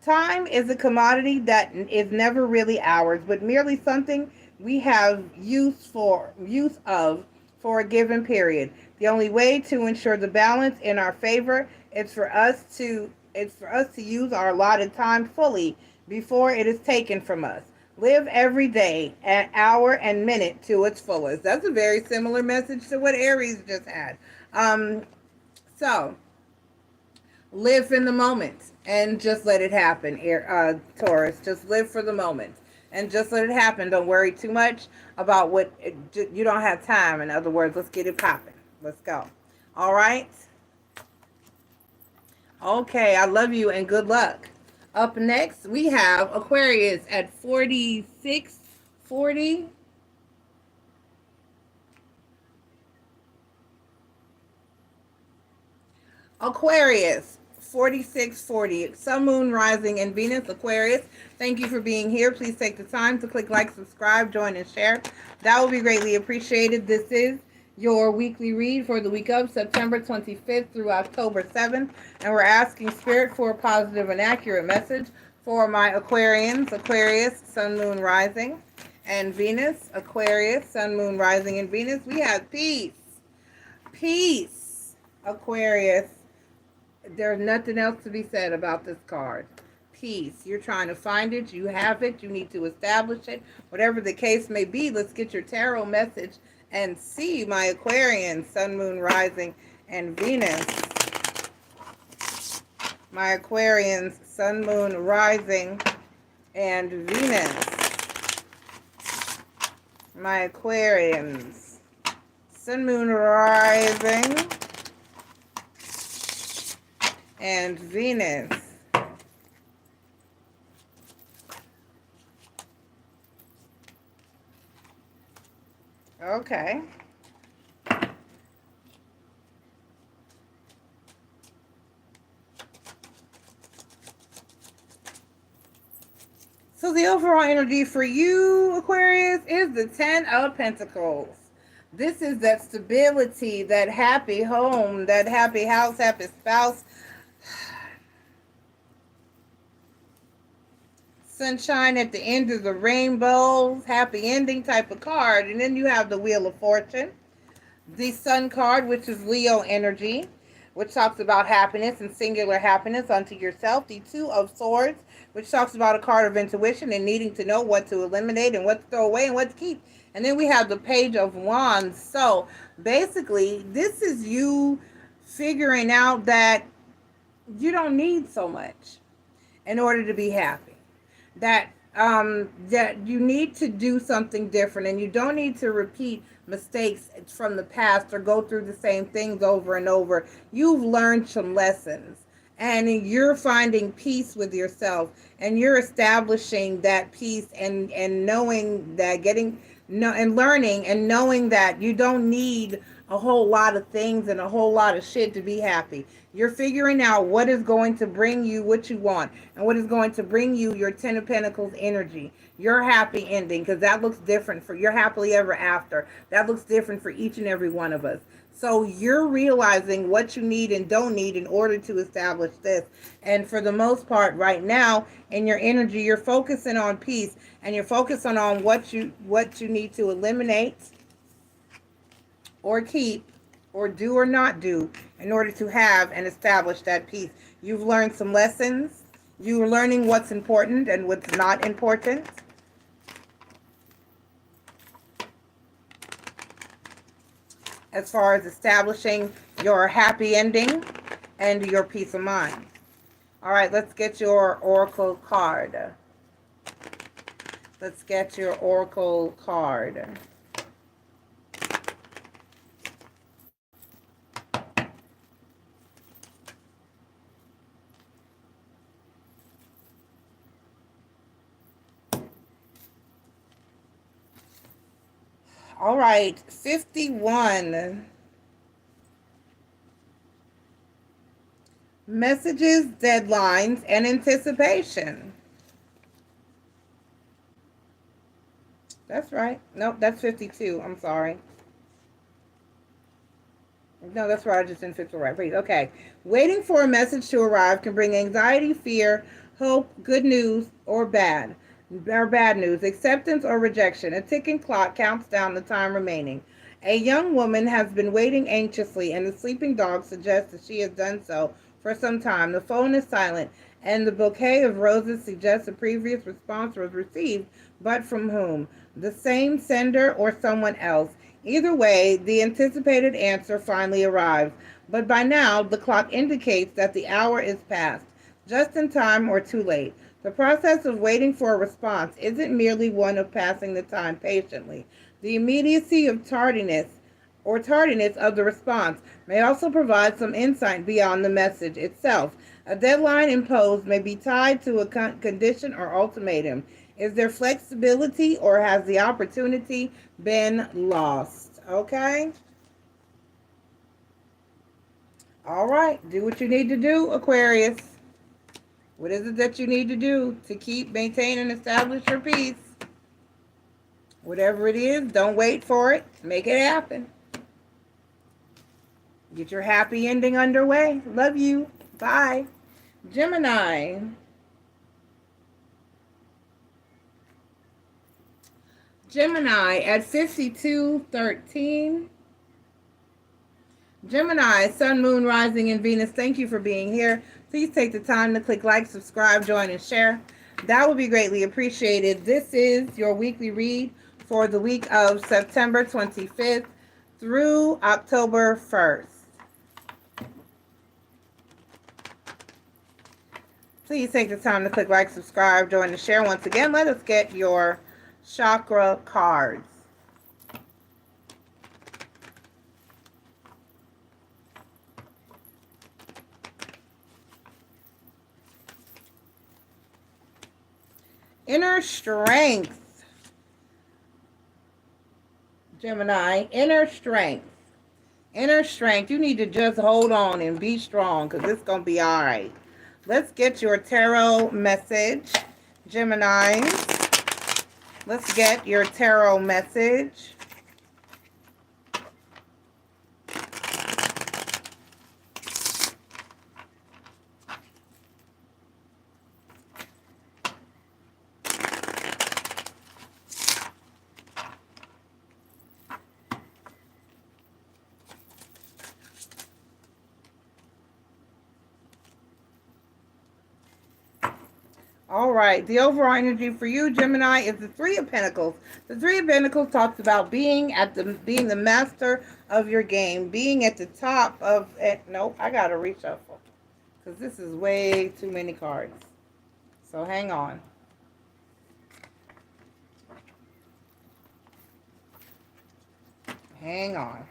Time is a commodity that is never really ours, but merely something we have use of for a given period. The only way to ensure the balance in our favor is for us to use our allotted time fully before it is taken from us. Live every day, an hour and minute to its fullest. That's a very similar message to what Aries just had. Um, so live in the moment and just let it happen, Taurus. Just live for the moment and just let it happen. Don't worry too much about you don't have time. In other words, let's get it popping. Let's go. All right. Okay, I love you and good luck. Up next, we have Aquarius at 4640. Aquarius, 4640. Sun, Moon, Rising, and Venus. Aquarius, thank you for being here. Please take the time to click like, subscribe, join, and share. That will be greatly appreciated. This is your weekly read for the week of September 25th through October 7th. And we're asking Spirit for a positive and accurate message for my Aquarians. Aquarius, Sun, Moon, Rising, and Venus. Aquarius, Sun, Moon, Rising, and Venus. We have peace. Peace, Aquarius. There's nothing else to be said about this card. Peace. You're trying to find it. You have it. You need to establish it. Whatever the case may be, let's get your tarot message and see, my Aquarian, Sun, Moon, Rising, and Venus. My Aquarians, Sun, Moon, Rising, and Venus. My Aquarians, Sun, Moon, Rising, and Venus. Okay. So the overall energy for you, Aquarius, is the Ten of Pentacles. This is that stability, that happy home, that happy house, happy spouse, sunshine at the end of the rainbow, happy ending type of card. And then you have the Wheel of Fortune, the Sun card, which is Leo energy, which talks about happiness and singular happiness unto yourself. The Two of Swords, which talks about a card of intuition and needing to know what to eliminate and what to throw away and what to keep. And then we have the Page of Wands. So basically, this is you figuring out that you don't need so much in order to be happy. That you need to do something different, and you don't need to repeat mistakes from the past or go through the same things over and over. You've learned some lessons, and you're finding peace with yourself, and you're establishing that peace, and knowing that and learning and knowing that you don't need a whole lot of things and a whole lot of shit to be happy. You're figuring out what is going to bring you what you want and what is going to bring you your Ten of Pentacles energy, your happy ending, because that looks different for your happily ever after. That looks different for each and every one of us. So you're realizing what you need and don't need in order to establish this. And for the most part right now in your energy, you're focusing on peace, and you're focusing on what you need to eliminate or keep or do or not do in order to have and establish that peace. You've learned some lessons. You're learning what's important and what's not important. As far as establishing your happy ending and your peace of mind. All right, let's get your oracle card. Let's get your oracle card. All right, 51. Messages, deadlines, and anticipation. That's right. Nope, that's 52. I'm sorry. No, that's right. I just didn't fit the right read. Okay. Waiting for a message to arrive can bring anxiety, fear, hope, good news, or bad news, acceptance or rejection. A ticking clock counts down the time remaining. A young woman has been waiting anxiously, and the sleeping dog suggests that she has done so for some time. The phone is silent, and the bouquet of roses suggests a previous response was received, but from whom? The same sender or someone else? Either way, the anticipated answer finally arrives, but by now the clock indicates that the hour is past, just in time or too late. The process of waiting for a response isn't merely one of passing the time patiently. The immediacy of tardiness of the response may also provide some insight beyond the message itself. A deadline imposed may be tied to a condition or ultimatum. Is there flexibility, or has the opportunity been lost? Okay? All right. Do what you need to do, Aquarius. What is it that you need to do to keep, maintain, and establish your peace? Whatever it is, don't wait for it. Make it happen. Get your happy ending underway. Love you. Bye. Gemini. Gemini at 5213. Gemini, Sun, Moon, Rising, and Venus, thank you for being here. Please take the time to click like, subscribe, join, and share. That would be greatly appreciated. This is your weekly read for the week of September 25th through October 1st. Please take the time to click like, subscribe, join, and share. Once again, let us get your chakra cards. Inner strength. Gemini, inner strength. Inner strength. You need to just hold on and be strong, because it's going to be all right. Let's get your tarot message, Gemini. Let's get your tarot message. All right, the overall energy for you, Gemini, is the Three of Pentacles. The Three of Pentacles talks about being the master of your game, being at the top of it. Nope, I gotta reshuffle because this is way too many cards. So hang on. Hang on.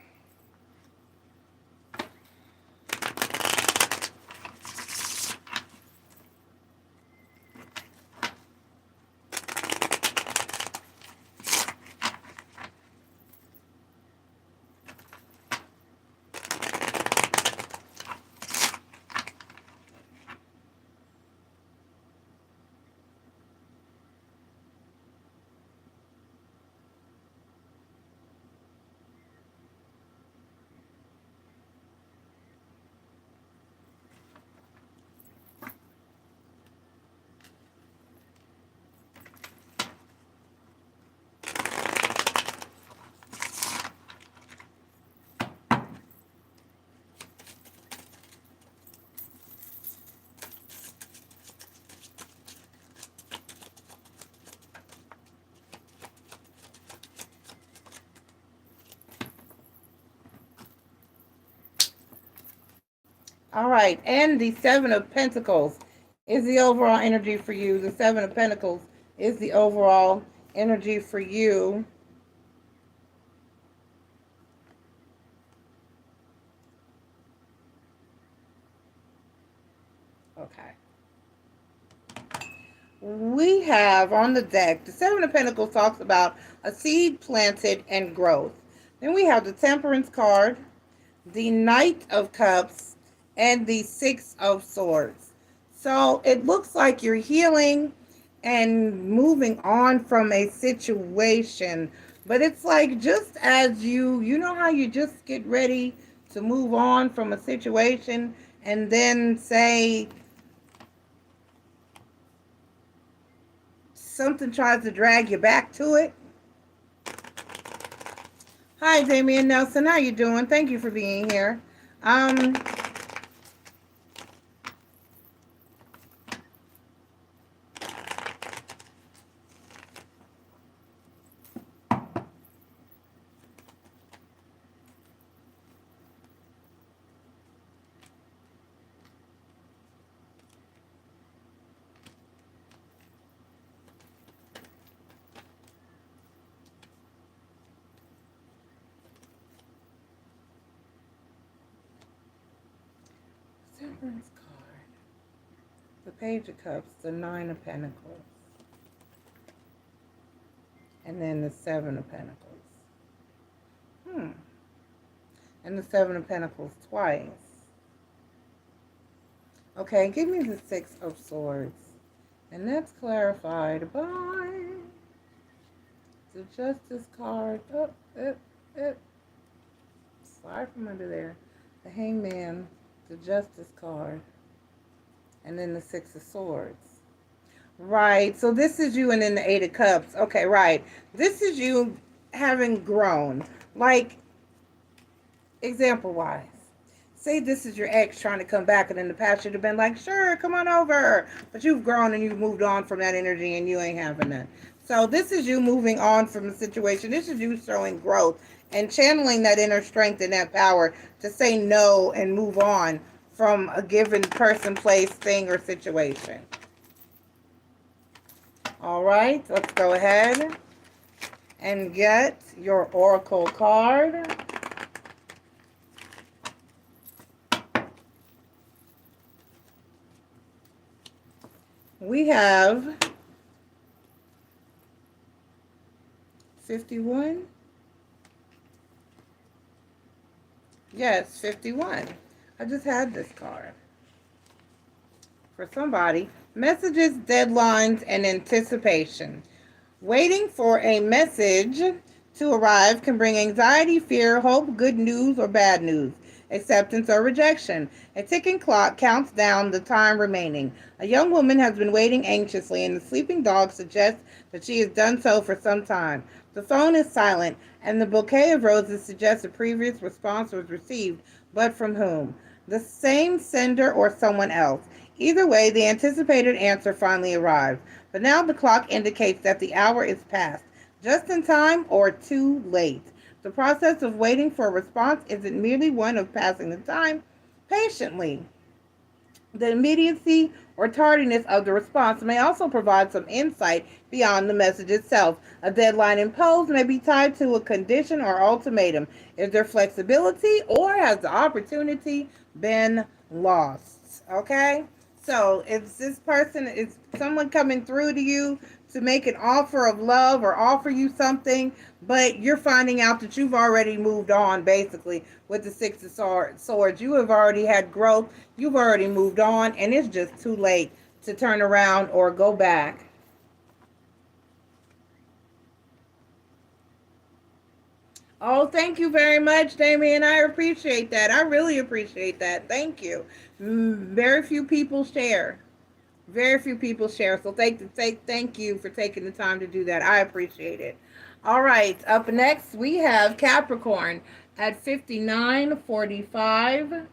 All right, and the Seven of Pentacles is the overall energy for you. The Seven of Pentacles is the overall energy for you. Okay. We have on the deck, the Seven of Pentacles talks about a seed planted and growth. Then we have the Temperance card, the Knight of Cups, and the Six of Swords. So it looks like you're healing and moving on from a situation. But it's like just as you know how you just get ready to move on from a situation and then say something tries to drag you back to it. Hi, Damian Nelson. How you doing? Thank you for being here. Um, Temperance card, the Page of Cups, the Nine of Pentacles, and then the Seven of Pentacles. And the Seven of Pentacles twice. Okay, give me the Six of Swords. And that's clarified by the Justice card. Slide from under there. The Hangman, the Justice card, and then the Six of Swords. Right, so this is you, and then the Eight of Cups. Okay, right. This is you having grown. Like, example-wise, say this is your ex trying to come back, and in the past you'd have been like, sure, come on over. But you've grown and you've moved on from that energy, and you ain't having that. So this is you moving on from the situation. This is you showing growth and channeling that inner strength and that power to say no and move on from a given person, place, thing, or situation. All right, let's go ahead and get your oracle card. We have 51. Yes, 51. I just had this card. For somebody, messages, deadlines, and anticipation. Waiting for a message to arrive can bring anxiety, fear, hope, good news, or bad news, acceptance or rejection. A ticking clock counts down the time remaining. A young woman has been waiting anxiously, and the sleeping dog suggests that she has done so for some time. The phone is silent, and the bouquet of roses suggests a previous response was received, but from whom? The same sender or someone else. Either way, the anticipated answer finally arrived. But now the clock indicates that the hour is past, just in time or too late. The process of waiting for a response isn't merely one of passing the time patiently. The immediacy or tardiness of the response may also provide some insight beyond the message itself. A deadline imposed may be tied to a condition or ultimatum. Is there flexibility, or has the opportunity been lost? Okay? So, is this person, is someone coming through to you to make an offer of love or offer you something, but you're finding out that you've already moved on, basically, with the Six of Swords. You have already had growth, you've already moved on, and it's just too late to turn around or go back. Oh, thank you very much, Damien. I appreciate that. I really appreciate that. Thank you. Very few people share. Very few people share. So thank you for taking the time to do that. I appreciate it. All right. Up next, we have Capricorn at 59:45.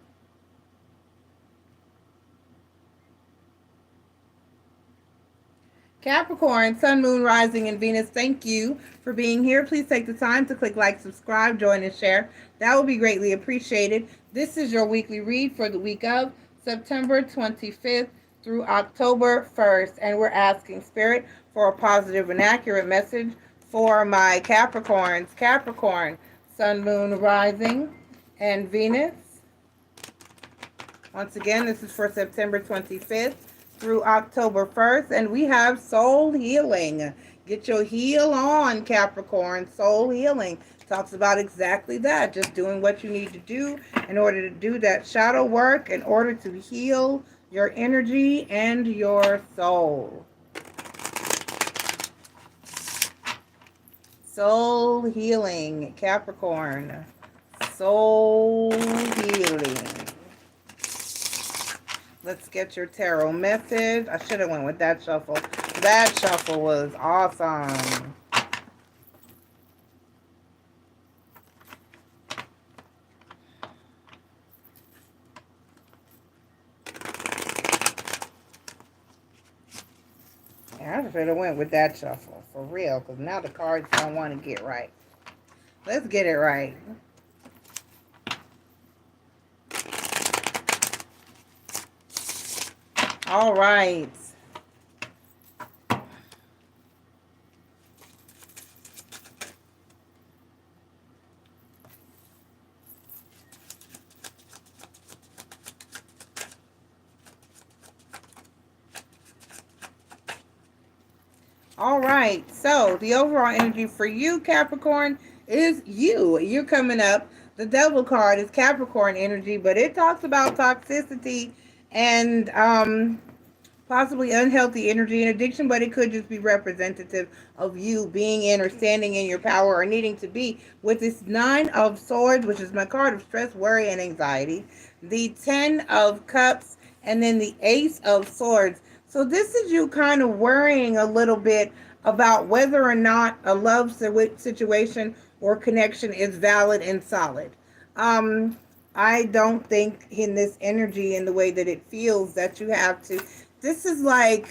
Capricorn, Sun, Moon, Rising, and Venus, thank you for being here. Please take the time to click like, subscribe, join, and share. That would be greatly appreciated. This is your weekly read for the week of September 25th through October 1st. And we're asking Spirit for a positive and accurate message for my Capricorns. Capricorn, Sun, Moon, Rising, and Venus. Once again, this is for September 25th through October 1st, and we have soul healing. Get your heal on, Capricorn. Soul healing talks about exactly that, just doing what you need to do in order to do that shadow work, in order to heal your energy and your soul. Soul healing, Capricorn. Soul healing. Let's get your tarot message. I should have went with that shuffle. That shuffle was awesome. Yeah, I should have went with that shuffle, for real, because now the cards don't want to get right. Let's get it right. All right. All right. So the overall energy for you, Capricorn, is you. You're coming up. The Devil card is Capricorn energy, but it talks about toxicity and possibly unhealthy energy and addiction, but it could just be representative of you being in or standing in your power or needing to be with this 9 of Swords, which is my card of stress, worry, and anxiety, the 10 of Cups, and then the Ace of Swords. So this is you kind of worrying a little bit about whether or not a love situation or connection is valid and solid. I don't think in this energy, in the way that it feels, that you have to. This is like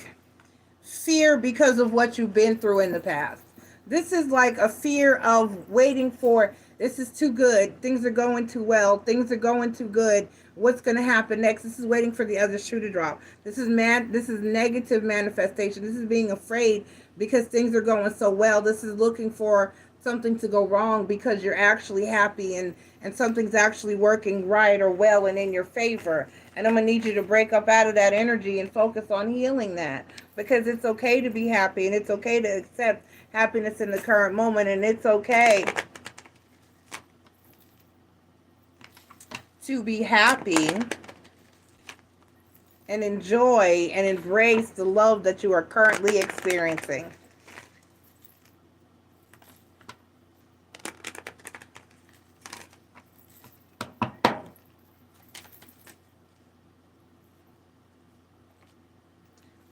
fear because of what you've been through in the past. This is like a fear of waiting for, this is too good. Things are going too well. Things are going too good. What's going to happen next? This is waiting for the other shoe to drop. This is negative manifestation. This is being afraid because things are going so well. This is looking for something to go wrong because you're actually happy and something's actually working right or well and in your favor. And I'm going to need you to break up out of that energy and focus on healing that, because it's okay to be happy and it's okay to accept happiness in the current moment, and it's okay to be happy and enjoy and embrace the love that you are currently experiencing.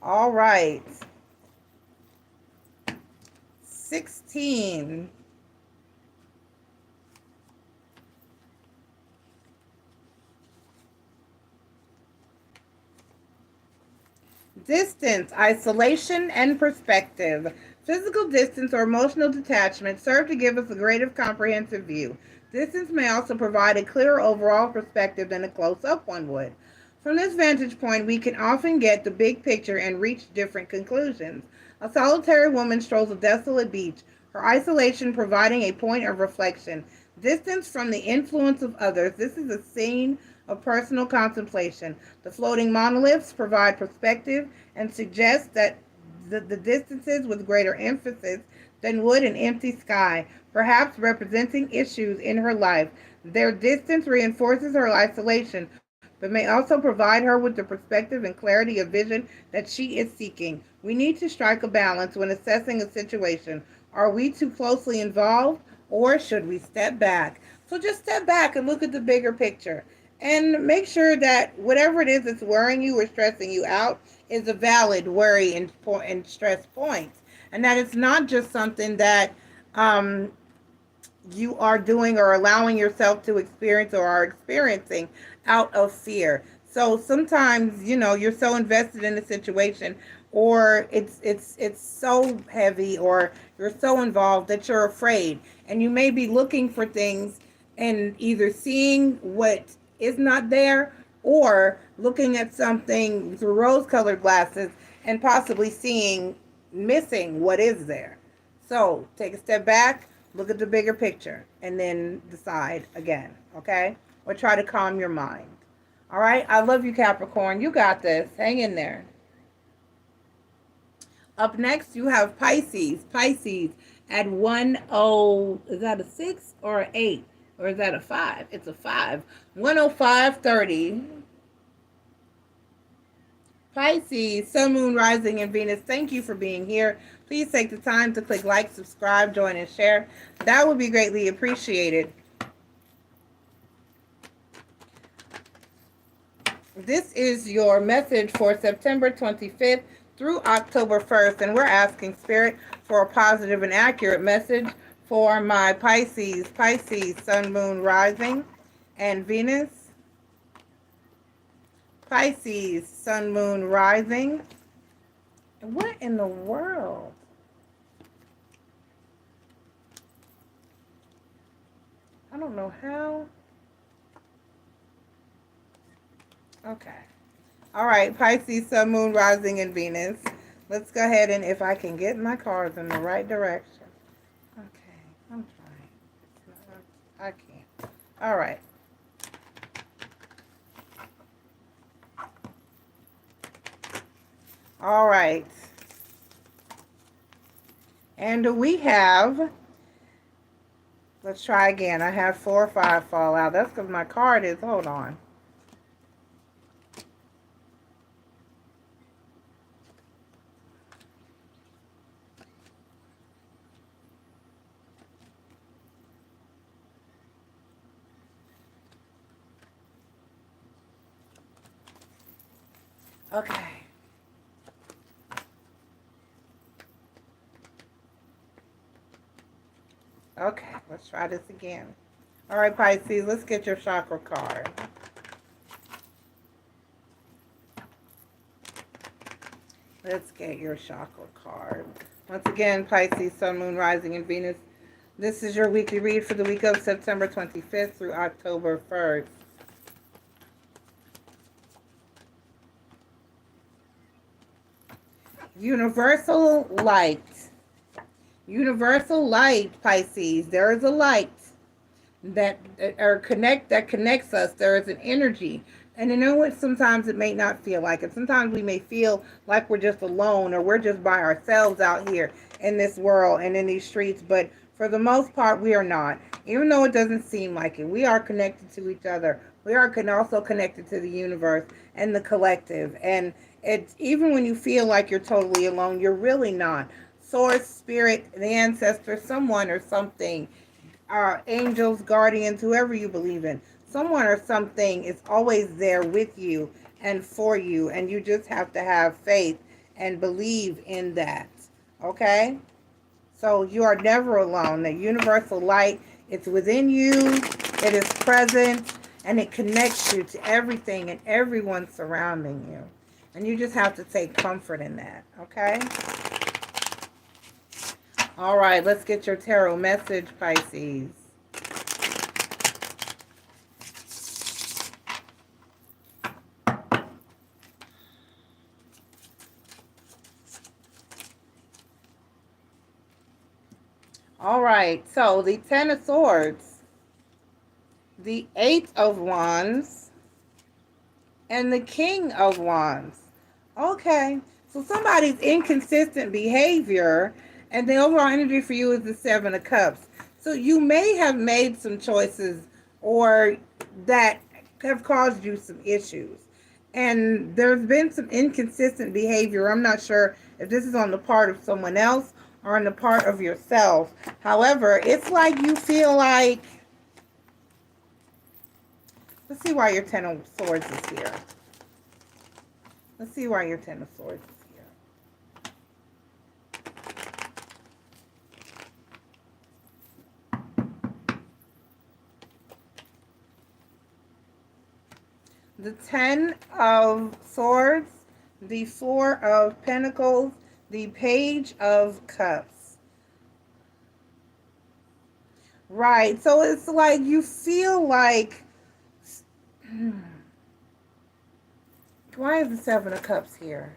All right. 16. Distance, isolation, and perspective. Physical distance or emotional detachment serve to give us a greater comprehensive view. Distance may also provide a clearer overall perspective than a close-up one would. From this vantage point, we can often get the big picture and reach different conclusions. A solitary woman strolls a desolate beach, her isolation providing a point of reflection. Distance from the influence of others. This is a scene of personal contemplation. The floating monoliths provide perspective and suggest that the distances with greater emphasis than would an empty sky, perhaps representing issues in her life. Their distance reinforces her isolation, but may also provide her with the perspective and clarity of vision that she is seeking. We need to strike a balance when assessing a situation. Are we too closely involved, or should we step back? So just step back and look at the bigger picture. And make sure that whatever it is that's worrying you or stressing you out is a valid worry and stress point. And that it's not just something that you are doing or allowing yourself to experience or are experiencing out of fear. So sometimes, you're so invested in the situation or it's so heavy, or you're so involved that you're afraid, and you may be looking for things and either seeing what is not there, or looking at something through rose colored glasses and possibly missing what is there. So take a step back, look at the bigger picture, and then decide again, okay? Or try to calm your mind. All right? I love you, Capricorn. You got this. Hang in there. Up next, you have Pisces. Pisces at 10, is that a 6 or an 8? Or is that a 5? It's a 5. 105.30. Pisces, Sun, Moon, Rising, and Venus, thank you for being here. Please take the time to click like, subscribe, join, and share. That would be greatly appreciated. This is your message for September 25th through October 1st, and we're asking Spirit for a positive and accurate message for my Pisces, Sun, Moon, Rising, and Venus. Pisces, Sun, Moon, Rising. What in the world? I don't know how. Okay. All right, Pisces, Sun, Moon, Rising, and Venus. Let's go ahead and if I can get my cards in the right direction. Okay, I'm trying. I can't. All right. All right. And we have, let's try again. I have 4 or 5 fall out. That's because my card is, hold on. Okay. Okay, let's try this again. All right, Pisces, let's get your chakra card. Let's get your chakra card. Once again, Pisces, Sun, Moon, Rising, and Venus. This is your weekly read for the week of September 25th through October 1st. Universal light. Universal light, Pisces. There is a light that connects us. There is an energy. And you know what? Sometimes it may not feel like it. Sometimes we may feel like we're just alone, or we're just by ourselves out here in this world and in these streets. But for the most part, we are not. Even though it doesn't seem like it, we are connected to each other. We are also connected to the universe and the collective. And it's even when you feel like you're totally alone, you're really not. Source, spirit, the ancestors, someone or something, angels, guardians, whoever you believe in, someone or something is always there with you and for you, and you just have to have faith and believe in that. Okay? So you are never alone. The universal light, it's within you, it is present, and it connects you to everything and everyone surrounding you. And you just have to take comfort in that. Okay? All right, let's get your tarot message, Pisces. All right, so the 10 of Swords, the 8 of Wands, and the King of Wands. Okay, so somebody's inconsistent behavior, and the overall energy for you is the 7 of Cups. So you may have made some choices or that have caused you some issues. And there's been some inconsistent behavior. I'm not sure if this is on the part of someone else or on the part of yourself. However, it's like you feel like, let's see why your 10 of Swords is here. Let's see why your 10 of Swords is here. The 10 of Swords, the Four of Pentacles, the Page of Cups. Right. So it's like you feel like, why is the Seven of Cups here?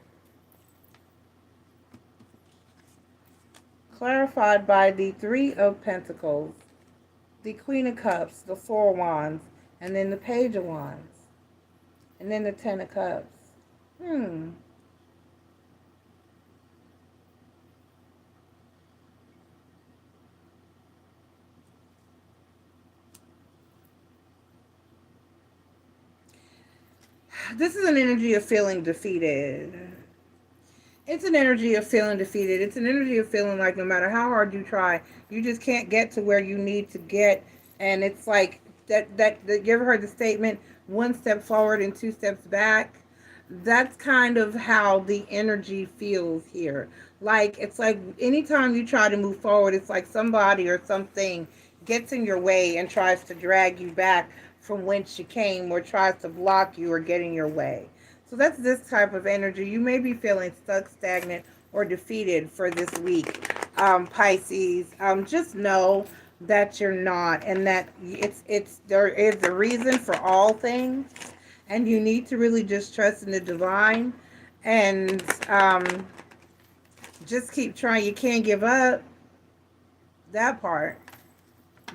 Clarified by the Three of Pentacles, the Queen of Cups, the Four of Wands, and then the Page of Wands, and then the Ten of Cups. This is an energy of feeling defeated. It's an energy of feeling defeated. It's an energy of feeling like no matter how hard you try, you just can't get to where you need to get. And it's like that you ever heard the statement, one step forward and two steps back? That's kind of how the energy feels here. Like, it's like anytime you try to move forward, it's like somebody or something gets in your way and tries to drag you back from whence you came, or tries to block you or get in your way. So that's this type of energy. You may be feeling stuck, stagnant, or defeated for this week, Pisces. Just know that you're not, and that there is a reason for all things, and you need to really just trust in the divine, and just keep trying. You can't give up. That part,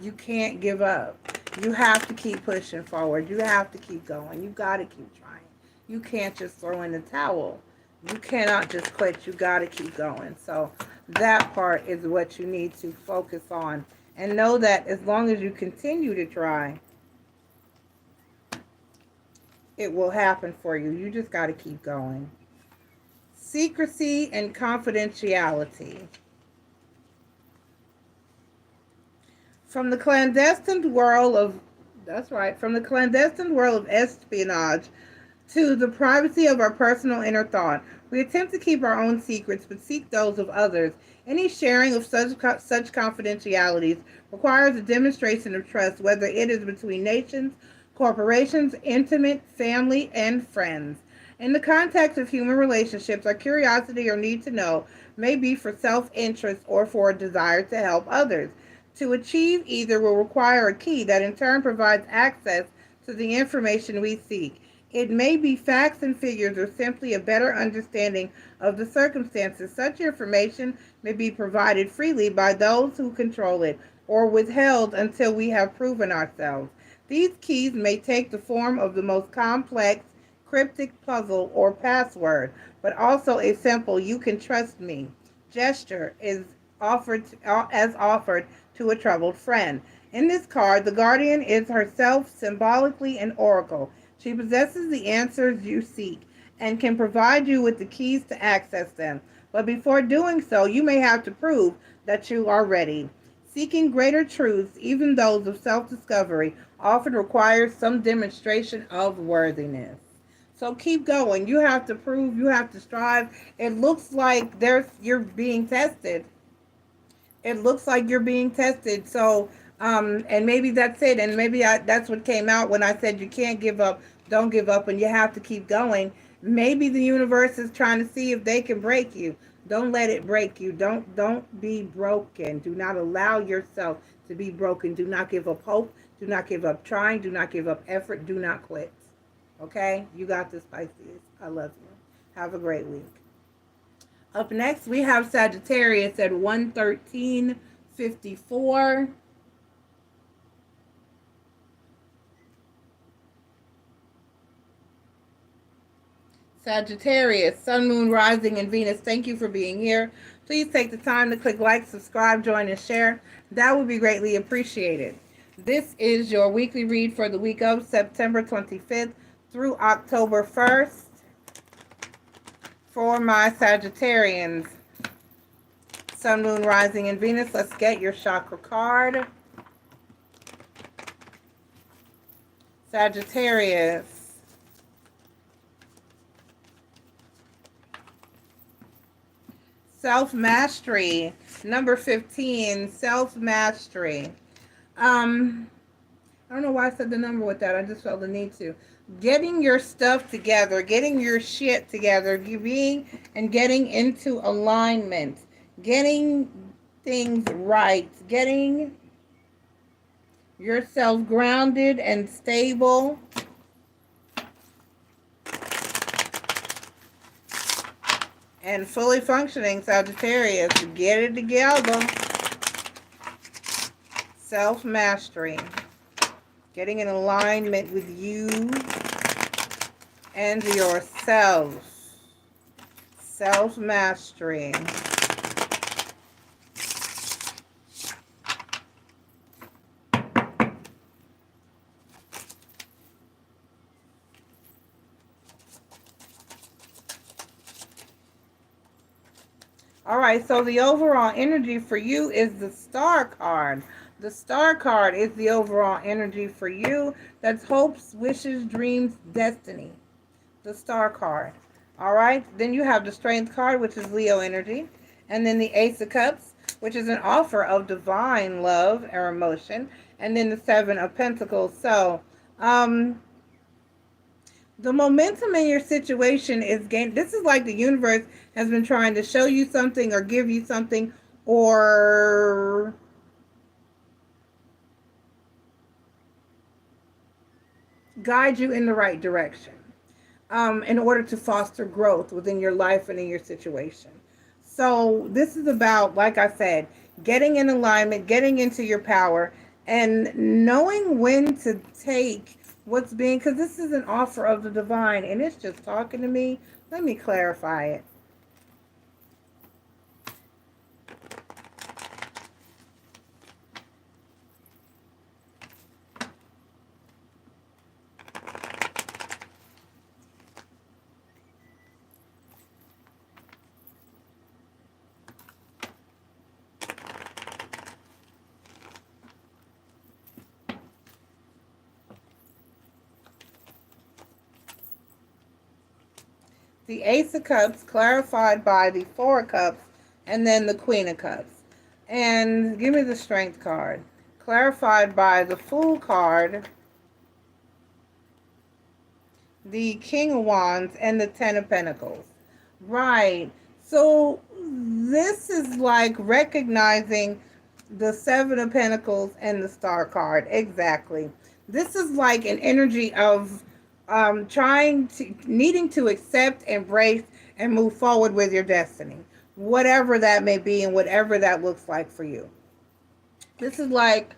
you can't give up. You have to keep pushing forward. You have to keep going. You got to keep trying. You can't just throw in the towel. You cannot just quit. You got to keep going. So that part is what you need to focus on. And know that as long as you continue to try, it will happen for you. You just got to keep going. Secrecy and confidentiality. From the clandestine world of, that's right, from the clandestine world of espionage to the privacy of our personal inner thought, we attempt to keep our own secrets but seek those of others. Any sharing of such confidentialities requires a demonstration of trust, whether it is between nations, corporations, intimate, family, and friends. In the context of human relationships, our curiosity or need to know may be for self-interest or for a desire to help others. To achieve either will require a key that in turn provides access to the information we seek. It may be facts and figures or simply a better understanding of the circumstances. Such information may be provided freely by those who control it or withheld until we have proven ourselves. These keys may take the form of the most complex, cryptic puzzle or password, but also a simple "you can trust me" gesture is offered to a troubled friend. In this card, the guardian is herself symbolically an oracle. She possesses the answers you seek and can provide you with the keys to access them. But before doing so, you may have to prove that you are ready. Seeking greater truths, even those of self-discovery, often requires some demonstration of worthiness. So keep going. You have to prove, you have to strive. It looks like you're being tested. It looks like you're being tested. So, and maybe that's it. And maybe that's what came out when I said you can't give up, don't give up, and you have to keep going. Maybe the universe is trying to see if they can break you. Don't let it break you. Don't be broken. Do not allow yourself to be broken. Do not give up hope. Do not give up trying. Do not give up effort. Do not quit. Okay? You got this, Pisces. I love you. Have a great week. Up next, we have Sagittarius at 1:13:54. Sagittarius, Sun, Moon, Rising, and Venus, thank you for being here. Please take the time to click like, subscribe, join, and share. That would be greatly appreciated. This is your weekly read for the week of September 25th through October 1st. For my Sagittarians, Sun, Moon, Rising, and Venus, let's get your chakra card. Sagittarius, self-mastery, number 15, self-mastery. I don't know why I said the number with that. I just felt the need to. getting your stuff together, getting your shit together, getting into alignment, getting things right, getting yourself grounded and stable, and fully functioning, Sagittarius. Get it together. Self-mastery. Getting in alignment with you and yourself. Self-mastery. All right, so the overall energy for you is the Star card. The Star card is the overall energy for you. That's hopes, wishes, dreams, destiny. The Star card. All right, then you have the Strength card, which is Leo energy. And then the Ace of Cups, which is an offer of divine love or emotion. And then the Seven of Pentacles. So, the momentum in your situation is gained. This is like the universe has been trying to show you something or give you something or guide you in the right direction in order to foster growth within your life and in your situation. So this is about, like I said, getting in alignment, getting into your power, and knowing when to take what's being, because this is an offer of the divine and it's just talking to me. Let me clarify it. The Ace of Cups clarified by the Four of Cups and then the Queen of Cups. And give me the Strength card. Clarified by the Fool card, the King of Wands, and the Ten of Pentacles. Right. So this is like recognizing the Seven of Pentacles and the Star card. Exactly. This is like an energy of needing to accept, embrace, and move forward with your destiny, whatever that may be and whatever that looks like for you. This is like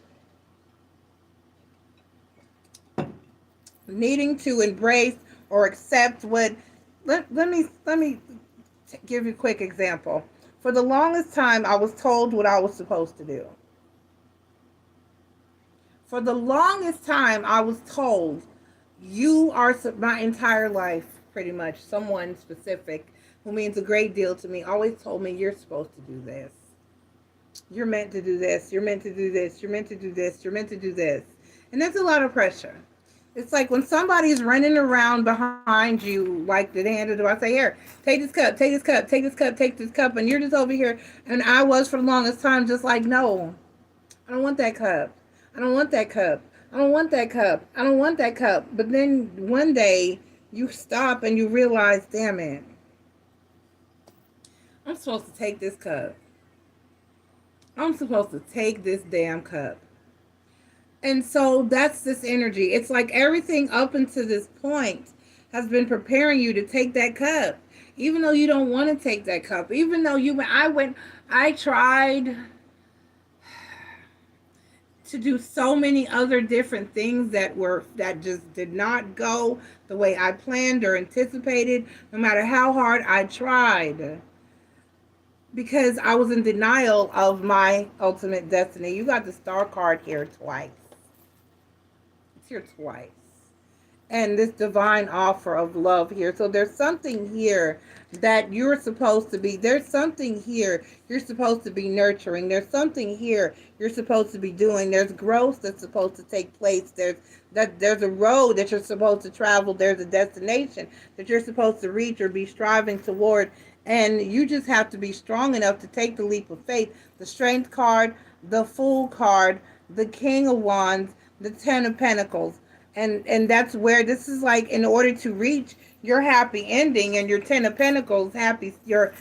needing to embrace or accept what. Let me give you a quick example. For the longest time, I was told what I was supposed to do. For the longest time, I was told, you are my entire life, pretty much. Someone specific who means a great deal to me always told me, you're supposed to do this. You're meant to do this. You're meant to do this. You're meant to do this. You're meant to do this. And that's a lot of pressure. It's like when somebody's running around behind you, like the hand of the, I say, here, take this cup, take this cup, take this cup, take this cup, and you're just over here. And I was for the longest time just like, no, I don't want that cup. I don't want that cup. I don't want that cup. I don't want that cup. But then one day you stop and you realize, damn it, I'm supposed to take this cup. I'm supposed to take this damn cup. And so that's this energy. It's like everything up until this point has been preparing you to take that cup. Even though you don't want to take that cup. Even though I tried to do so many other different things that just did not go the way I planned or anticipated, no matter how hard I tried. Because I was in denial of my ultimate destiny. You got the Star card here twice. It's here twice. And this divine offer of love here. So there's something here that you're supposed to be. There's something here you're supposed to be nurturing. There's something here you're supposed to be doing. There's growth that's supposed to take place. There's a road that you're supposed to travel. There's a destination that you're supposed to reach or be striving toward. And you just have to be strong enough to take the leap of faith. The Strength card, the Fool card, the King of Wands, the Ten of Pentacles. And that's where this is like, in order to reach your happy ending and your 10 of Pentacles happy, your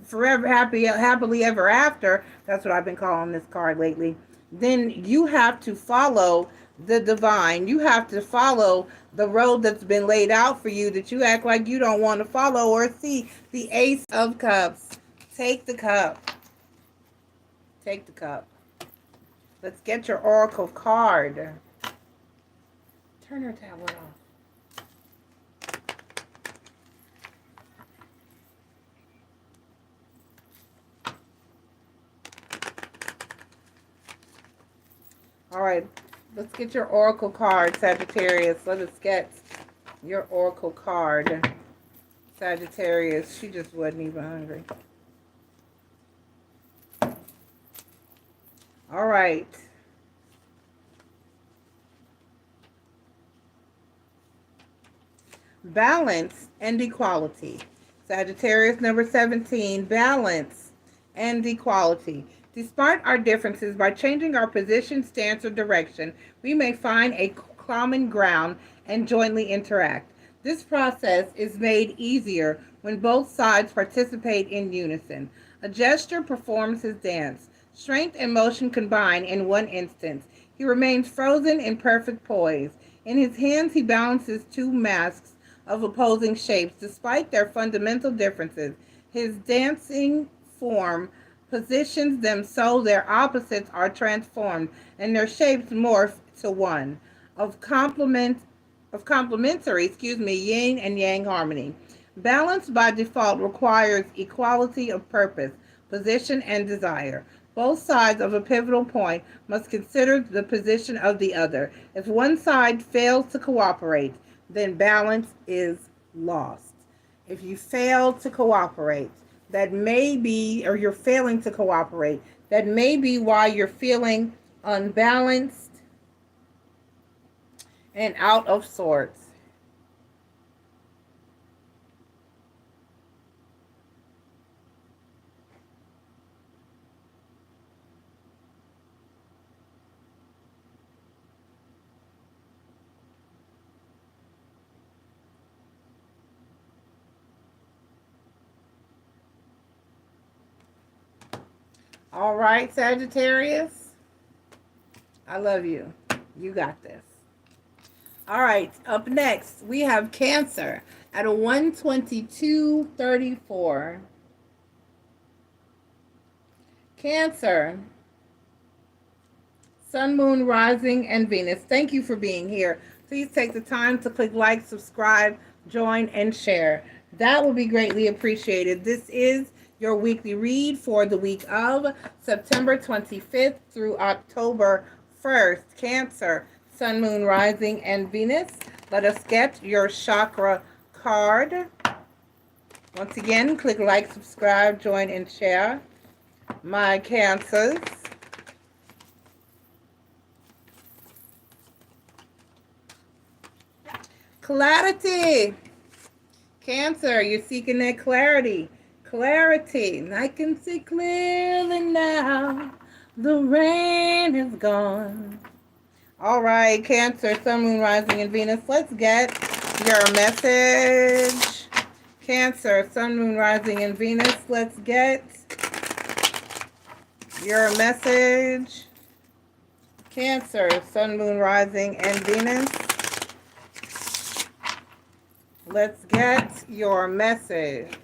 forever happily ever after. That's what I've been calling this card lately. Then you have to follow the divine. You have to follow the road that's been laid out for you that you act like you don't want to follow or see. The Ace of Cups. Take the cup. Take the cup. Let's get your oracle card. Turn her tablet off. All right, let's get your oracle card, Sagittarius. Let us get your oracle card, Sagittarius. She just wasn't even hungry. All right. Balance and equality. Sagittarius number 17, balance and equality. Despite our differences, by changing our position, stance, or direction, we may find a common ground and jointly interact. This process is made easier when both sides participate in unison. A gesture performs his dance. Strength and motion combine in one instance. He remains frozen in perfect poise. In his hands, he balances two masks of opposing shapes. Despite their fundamental differences, his dancing form positions them so their opposites are transformed and their shapes morph to one of complementary, yin and yang harmony. Balance by default requires equality of purpose, position, and desire. Both sides of a pivotal point must consider the position of the other. If one side fails to cooperate, then balance is lost. If you fail to cooperate, that may be, or you're failing to cooperate, that may be why you're feeling unbalanced and out of sorts. All right, Sagittarius. I love you. You got this. All right, up next, we have Cancer at a 122.34. Cancer, Sun, Moon, Rising, and Venus. Thank you for being here. Please take the time to click like, subscribe, join, and share. That will be greatly appreciated. This is your weekly read for the week of September 25th through October 1st. Cancer, Sun, Moon, Rising, and Venus. Let us get your chakra card. Once again, click like, subscribe, join, and share. My Cancers. Clarity. Cancer, you're seeking that clarity. Clarity. I can see clearly now. The rain is gone. All right, Cancer, Sun, Moon, Rising, and Venus. Let's get your message. Cancer, Sun, Moon, Rising, and Venus. Let's get your message. Cancer, Sun, Moon, Rising, and Venus. Let's get your message.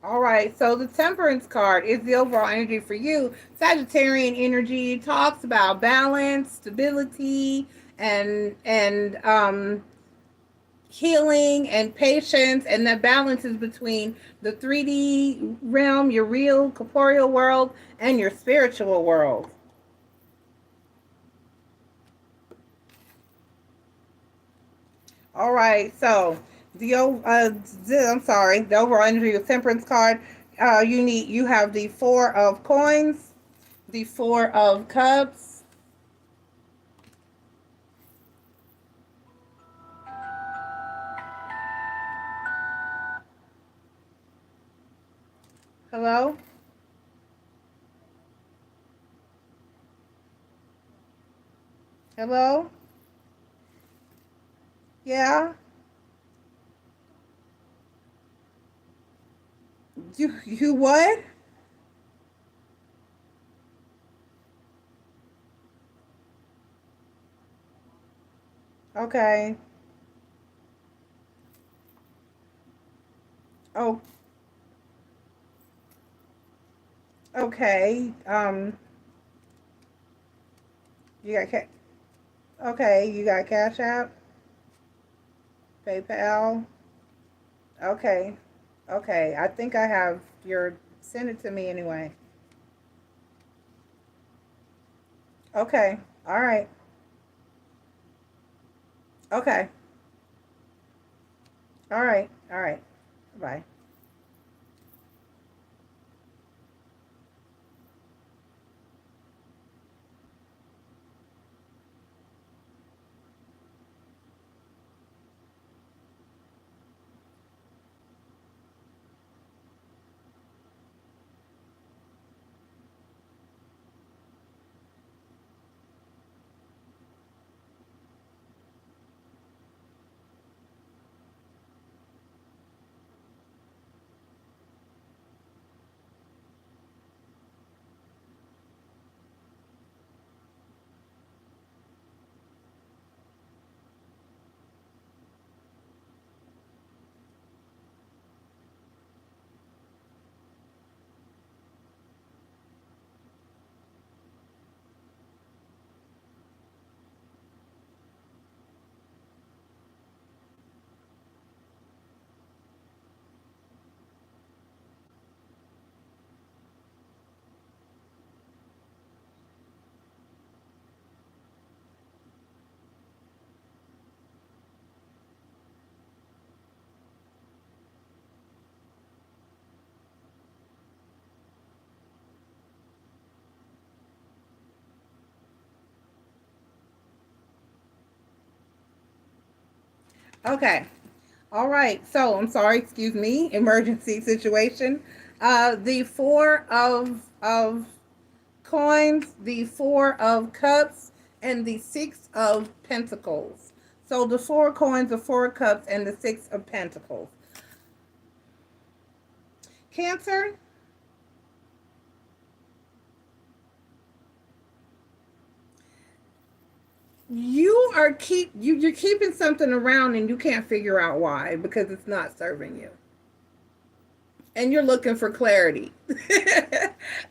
All right, so the Temperance card is the overall energy for you. Sagittarian energy talks about balance, stability, and healing and patience, and that balance is between the 3D realm, your real corporeal world, and your spiritual world. All right, so I'm sorry, the overall energy of temperance card. You have the four of coins, the four of cups. Hello, hello, yeah. You what? Okay. Oh, okay. You got okay. You got Cash App, PayPal. Okay. Okay. I think I have your. Send it to me anyway. Okay. All right. Okay. All right. All right. Bye. Okay. All right. So I'm sorry. Excuse me. Emergency situation. The four of coins, the four of cups, and the six of pentacles. So the four coins, the four cups, and the six of pentacles. Cancer, you're keeping something around and you can't figure out why because it's not serving you. And you're looking for clarity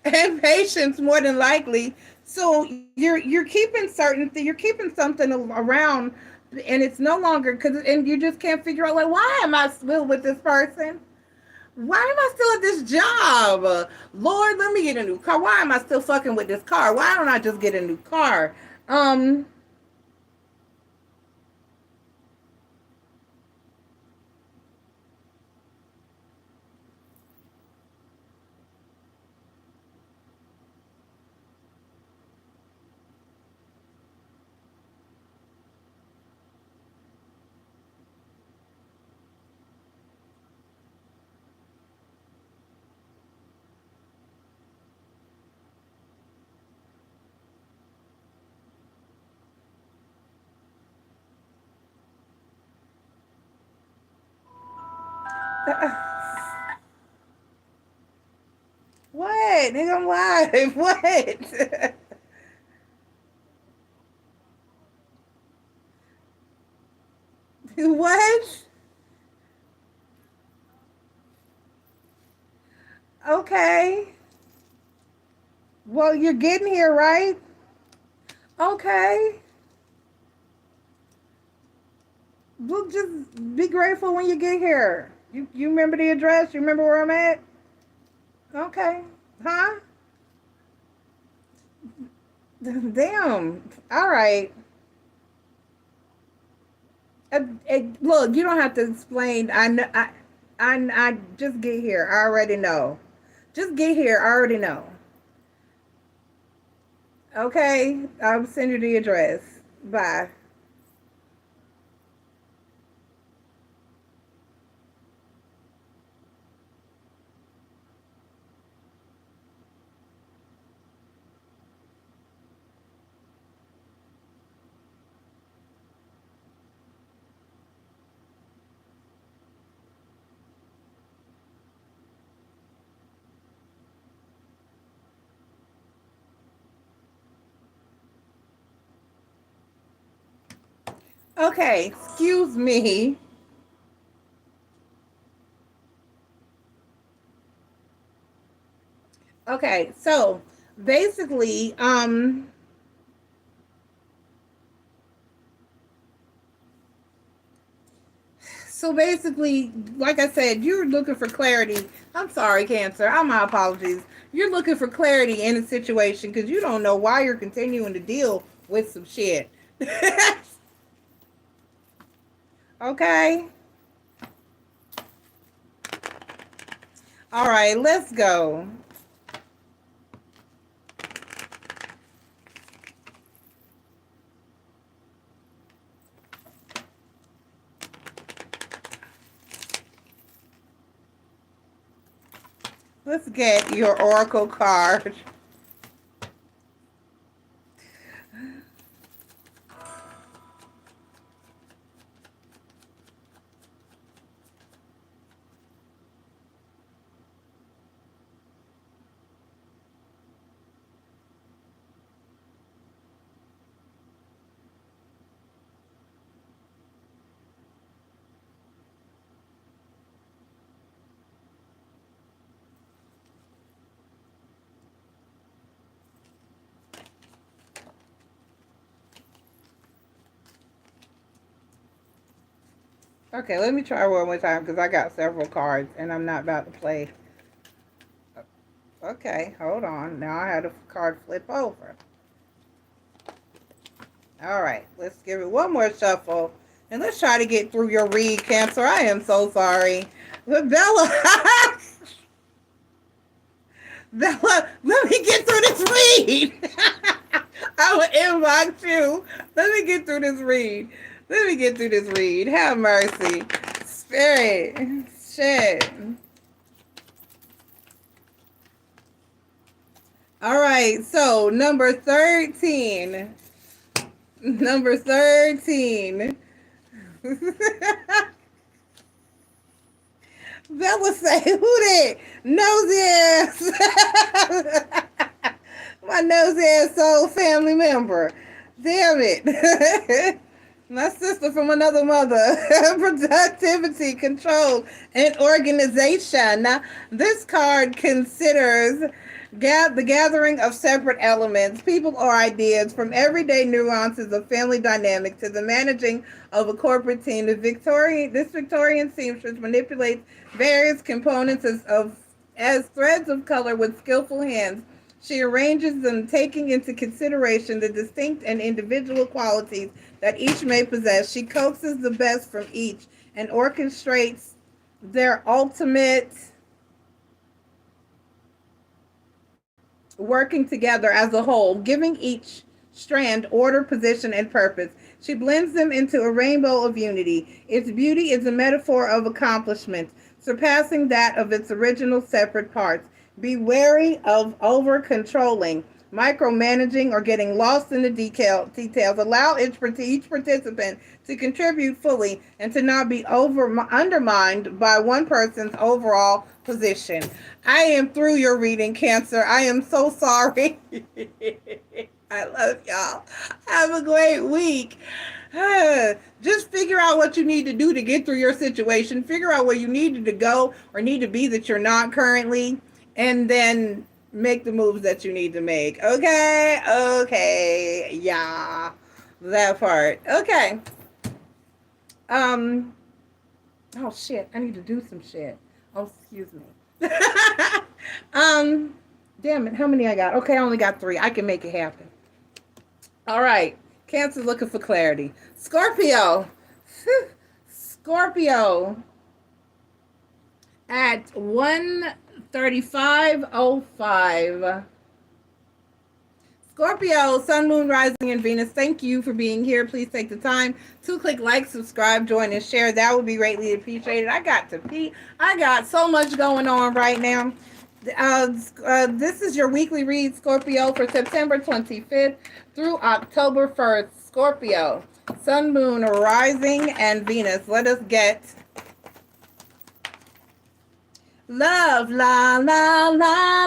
and patience more than likely. So you're keeping you're keeping something around, and it's no longer because, and you just can't figure out, like, why am I still with this person? Why am I still at this job? Lord, let me get a new car. Why am I still fucking with this car? Why don't I just get a new car? Um, what? Nigga, I'm live. What? What? Okay. Well, you're getting here, right? Okay. Well, just be grateful when you get here. You remember the address? You remember where I'm at? Okay. Huh? Damn. All right. Look, you don't have to explain. I know. I just get here. I already know. Just get here. I already know. Okay. I'll send you the address. Bye. Okay. Excuse me. Okay. Basically, so basically, like I said, you're looking for clarity. I'm sorry, Cancer. My apologies. You're looking for clarity in a situation because you don't know why you're continuing to deal with some shit. Okay. All right. Let's go. Let's get your oracle card. Okay, let me try one more time because I got several cards and I'm not about to play. Okay, hold on. Now I had a card flip over. All right, let's give it one more shuffle and let's try to get through your read, Cancer. I am so sorry. But Bella, Bella, let me get through this read. I will inbox you. Let me get through this read. Let me get through this read. Have mercy. Spirit. Shit. All right, so number 13. Number 13. Bella say, who that? Nosy ass. My nosy ass soul family member. Damn it. My sister from another mother. Productivity, control, and organization. Now, this card considers the gathering of separate elements, people or ideas from everyday nuances of family dynamic to the managing of a corporate team. This Victorian seamstress manipulates various components as threads of color with skillful hands. She arranges them, taking into consideration the distinct and individual qualities that each may possess. She coaxes the best from each and orchestrates their ultimate working together as a whole, giving each strand order, position, and purpose. She blends them into a rainbow of unity. Its beauty is a metaphor of accomplishment, surpassing that of its original separate parts. Be wary of over controlling, micromanaging, or getting lost in the details. Allow each participant to contribute fully and to not be undermined by one person's overall position. I am through your reading, Cancer. I am so sorry. I love y'all. Have a great week. Just figure out what you need to do to get through your situation. Figure out where you needed to go or need to be that you're not currently, and then make the moves that you need to make. Okay? Okay. Yeah. That part. Okay. Um, oh shit, I need to do some shit. Oh, excuse me. um, damn it, how many I got? Okay, I only got 3. I can make it happen. All right, Cancer's looking for clarity. Scorpio. Scorpio at 1:35:05. Scorpio, Sun, Moon, Rising, and Venus, thank you for being here. Please take the time to click like, subscribe, join, and share. That would be greatly appreciated. I got to pee. I got so much going on right now. This is your weekly read, Scorpio, for September 25th through October 1st. Scorpio, Sun, Moon, Rising, and Venus. Let us get love, la, la, la,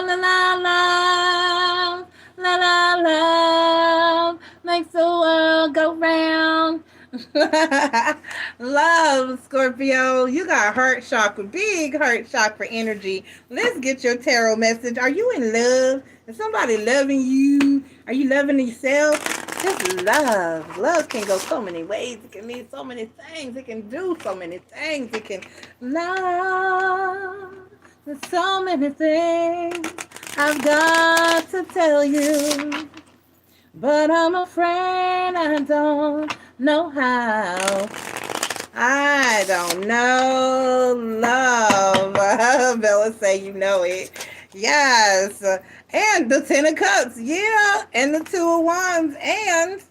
la, la, la. La la la, makes the world go round. Love, Scorpio. You got heart chakra, big heart chakra energy. Let's get your tarot message. Are you in love? Is somebody loving you? Are you loving yourself? Just love. Love can go so many ways. It can mean so many things. It can do so many things. It can love. There's so many things I've got to tell you, but I'm afraid I don't know how. I don't know love. Bella say you know it. Yes. And the 10 of Cups. Yeah. And the 2 of Wands. And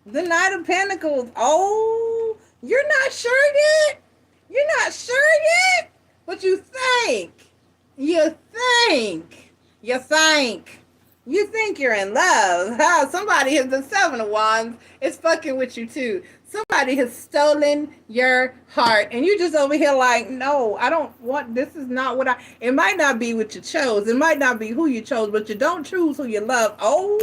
the Knight of Pentacles. Oh, you're not sure yet? You're not sure yet? But you think. You think. You think you're in love. Huh? Somebody has the 7 of Wands is fucking with you too. Somebody has stolen your heart. And you just over here like, no, I don't want, this is not what it might not be what you chose. It might not be who you chose, but you don't choose who you love. Oh,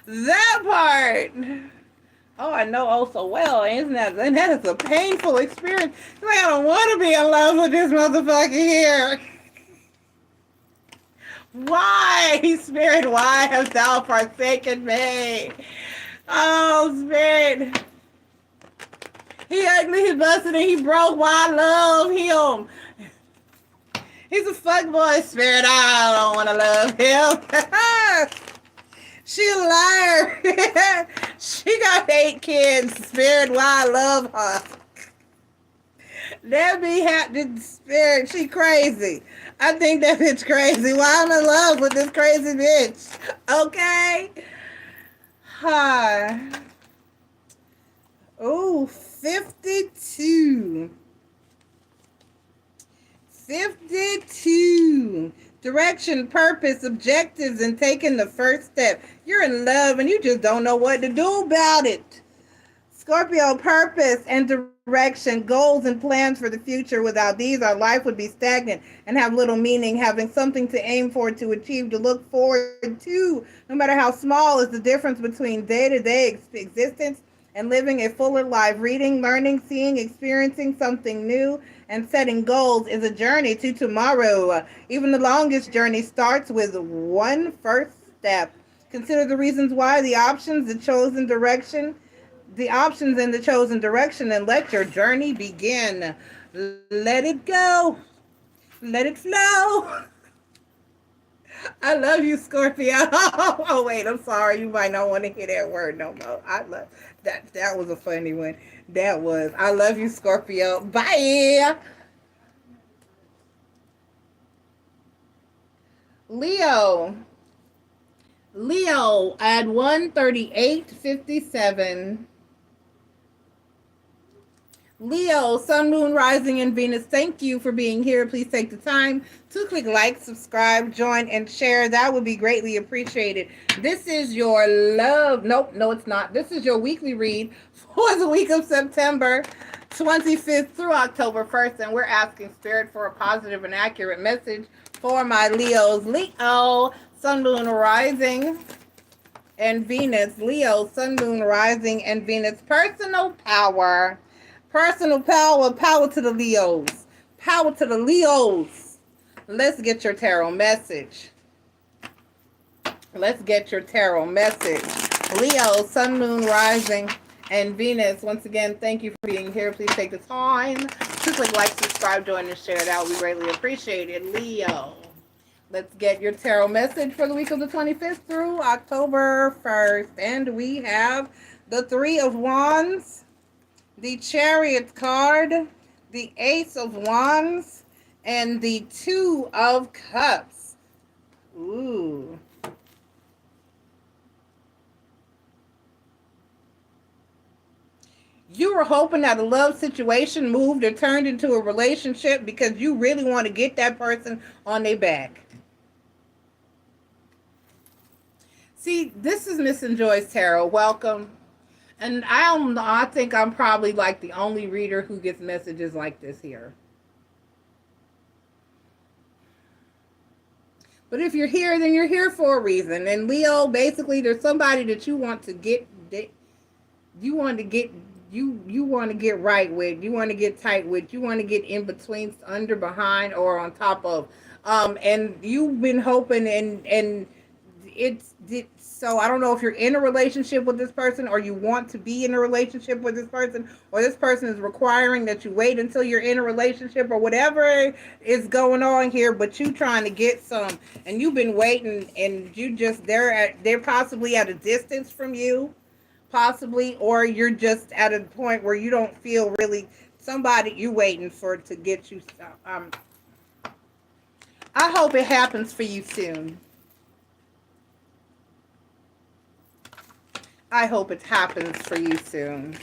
that part. Oh, I know oh so well, isn't that? And that is a painful experience. Like, I don't want to be in love with this motherfucker here. Why, Spirit, why have thou forsaken me? Oh, Spirit. He ugly, he busted, and he broke. Why I love him? He's a fuckboy, Spirit. I don't want to love him. She a liar. She got 8 kids. Spirit, why I love her. That be happening, Spirit. She crazy. I think that bitch crazy. Why I'm in love with this crazy bitch. Okay? Hi. Oh, 52. 52. Direction, purpose, objectives, and taking the first step. You're in love and you just don't know what to do about it. Scorpio, purpose and direction, goals and plans for the future. Without these, our life would be stagnant and have little meaning. Having something to aim for, to achieve, to look forward to, no matter how small, is the difference between day-to-day existence and living a fuller life. Reading, learning, seeing, experiencing something new, and setting goals is a journey to tomorrow. Even the longest journey starts with one first step. Consider the reasons why, the options in the chosen direction, and let your journey begin. Let it go. Let it flow. I love you, Scorpio. Oh, wait, I'm sorry. You might not want to hear that word no more. I love that. That was a funny one. That was. I love you, Scorpio. Bye. Leo at 1:38:57. Leo, Sun, Moon, Rising, and Venus, thank you for being here. Please take the time to click like, subscribe, join, and share. That would be greatly appreciated. This is your love. Nope, no, it's not. This is your weekly read for the week of September 25th through October 1st, and we're asking Spirit for a positive and accurate message for my Leos. Leo, Sun, Moon, Rising, and Venus. Leo, Sun, Moon, Rising, and Venus. Personal power. Personal power, power to the Leos. Power to the Leos. Let's get your tarot message. Let's get your tarot message. Leo, Sun, Moon, Rising, and Venus. Once again, thank you for being here. Please take the time to click like, subscribe, join, and share it out. We greatly appreciate it. Leo, let's get your tarot message for the week of the 25th through October 1st. And we have the Three of Wands, the Chariot card, the Ace of Wands, and the Two of Cups. Ooh. You were hoping that a love situation moved or turned into a relationship because you really want to get that person on their back. See, this is MissNJoy's Tarot. Welcome. And I think I'm probably like the only reader who gets messages like this here. But if you're here, then you're here for a reason. And Leo, basically, there's somebody that you want to get, you want to get right with, you want to get tight with, you want to get in between, under, behind, or on top of. And you've been hoping, and so I don't know if you're in a relationship with this person, or you want to be in a relationship with this person, or this person is requiring that you wait until you're in a relationship, or whatever is going on here, but you trying to get some, and you've been waiting, and you just, they're possibly at a distance from you, possibly, or you're just at a point where you don't feel really somebody you waiting for to get you. I hope it happens for you soon. I hope it happens for you soon.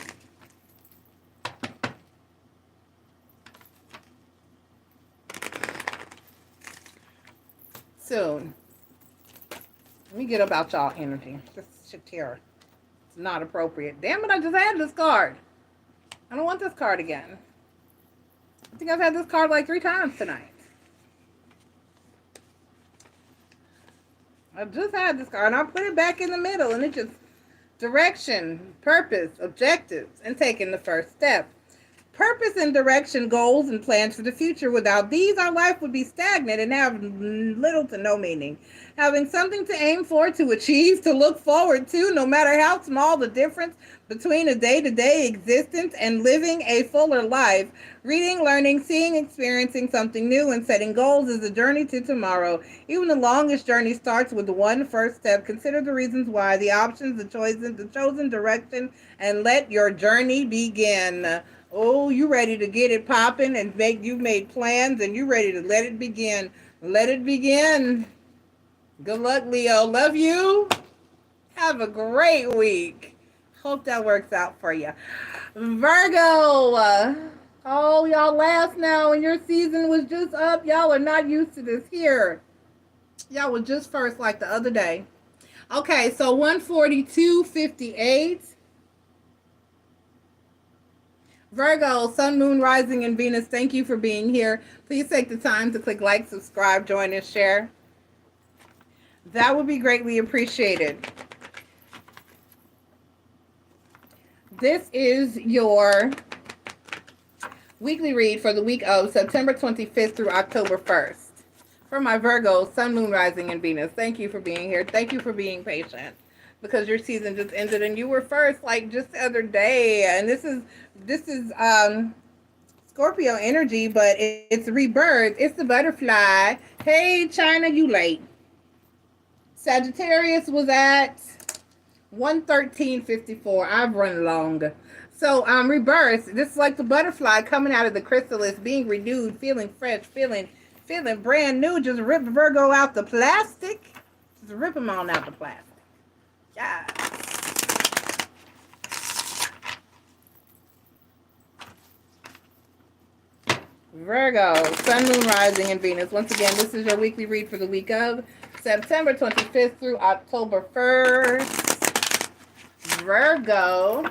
Soon. Let me get about y'all energy. This shit here. It's not appropriate. Damn it, I just had this card. I don't want this card again. I think I've had this card like 3 times tonight. I just had this card and I put it back in the middle, and it just direction, purpose, objectives, and taking the first step. Purpose and direction, goals, and plans for the future. Without these, our life would be stagnant and have little to no meaning. Having something to aim for, to achieve, to look forward to, no matter how small the difference between a day-to-day existence and living a fuller life. Reading, learning, seeing, experiencing something new, and setting goals is a journey to tomorrow. Even the longest journey starts with the one first step. Consider the reasons why, the options, the chosen direction, and let your journey begin. Oh, you ready to get it popping, and you've made plans, and you ready to let it begin. Let it begin. Good luck, Leo. Love you. Have a great week. Hope that works out for you. Virgo. Oh, y'all laugh now, and your season was just up. Y'all are not used to this here. Y'all were just first like the other day. Okay, so 142.58. Virgo, Sun, Moon, Rising, and Venus, thank you for being here. Please take the time to click like, subscribe, join, and share. That would be greatly appreciated. This is your weekly read for the week of September 25th through October 1st. For my Virgo, Sun, Moon, Rising, and Venus, thank you for being here. Thank you for being patient, because your season just ended and you were first like just the other day. And this is Scorpio energy, but it's rebirth. It's the butterfly. Hey, China, you late. Sagittarius was at 113.54. I've run long. So rebirth. This is like the butterfly coming out of the chrysalis, being renewed, feeling fresh, feeling brand new. Just rip Virgo out the plastic. Just rip them on out the plastic. Yeah. Virgo, Sun, Moon, Rising, and Venus. Once again, this is your weekly read for the week of September 25th through October 1st. Virgo.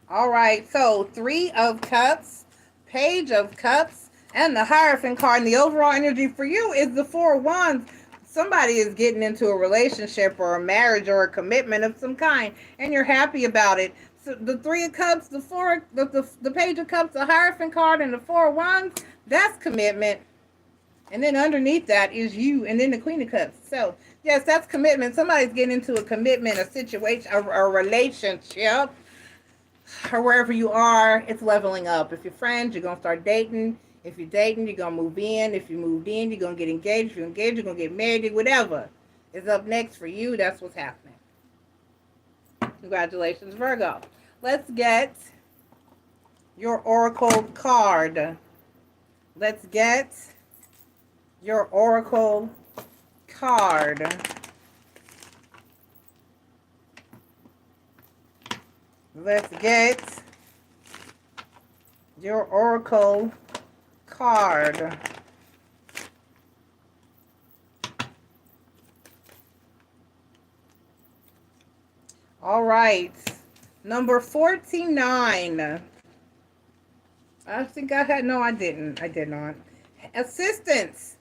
All right, so 3 of Cups, Page of Cups, and the Hierophant card. And the overall energy for you is the 4 of Wands. Somebody is getting into a relationship or a marriage or a commitment of some kind, and you're happy about it. the Three of Cups, the Four, the Page of Cups, the Hierophant card, and the Four of Wands. That's commitment. And then underneath that is you, and then the Queen of Cups. So, yes, that's commitment. Somebody's getting into a commitment, a situation, a relationship, or wherever you are, it's leveling up. If you're friends, you're going to start dating. If you're dating, you're going to move in. If you moved in, you're going to get engaged. If you're engaged, you're going to get married. Whatever is up next for you, that's what's happening. Congratulations, Virgo. Let's get your oracle card. Let's get your oracle card. Let's get your oracle card. All right. Number 49. I think I had, no, I didn't. I did not. Assistance,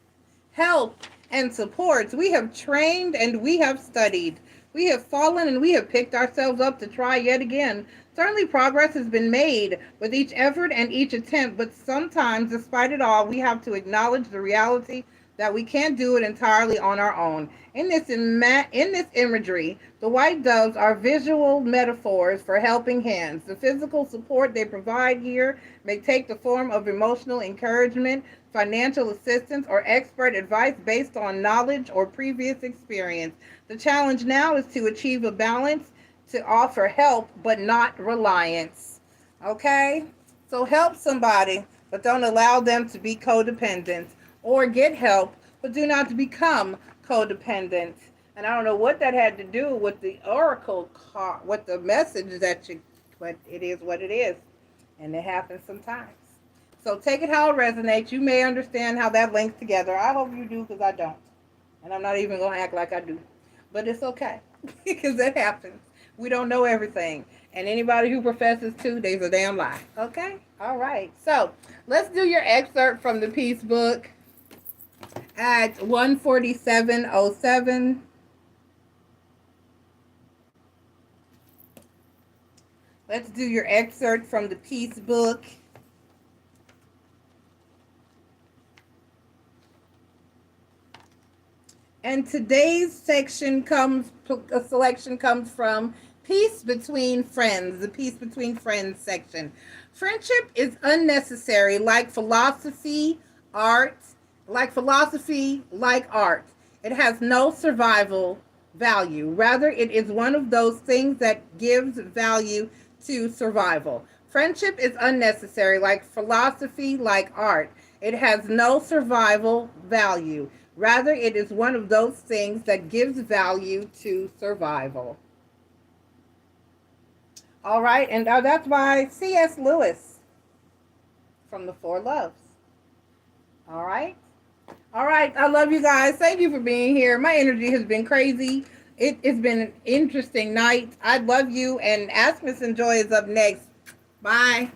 help, and supports. We have trained and we have studied. We have fallen and we have picked ourselves up to try yet again. Certainly progress has been made with each effort and each attempt, but sometimes, despite it all, we have to acknowledge the reality that we can't do it entirely on our own. In this imagery, the white doves are visual metaphors for helping hands. The physical support they provide here may take the form of emotional encouragement, financial assistance, or expert advice based on knowledge or previous experience. The challenge now is to achieve a balance, to offer help but not reliance. Okay? So help somebody, but don't allow them to be codependent. Or get help, but do not become codependent. And I don't know what that had to do with the oracle card, with the message that you, but it is what it is. And it happens sometimes. So take it how it resonates. You may understand how that links together. I hope you do, because I don't. And I'm not even going to act like I do. But it's okay, because it happens. We don't know everything. And anybody who professes to, they's a damn lie. Okay? All right. So let's do your excerpt from the Peace Book at 147.07. Let's do your excerpt from the Peace Book. And today's selection comes from Peace Between Friends, the Peace Between Friends section. Friendship is unnecessary, like philosophy, art. Like art. It has no survival value. Rather, it is one of those things that gives value to survival. Friendship is unnecessary, like philosophy, like art. It has no survival value. Rather, it is one of those things that gives value to survival. All right, and that's by C.S. Lewis from The Four Loves. All right. All right, I love you guys. Thank you for being here. My energy has been crazy. It's been an interesting night. I love you, and Ask Miss Enjoy is up next. Bye.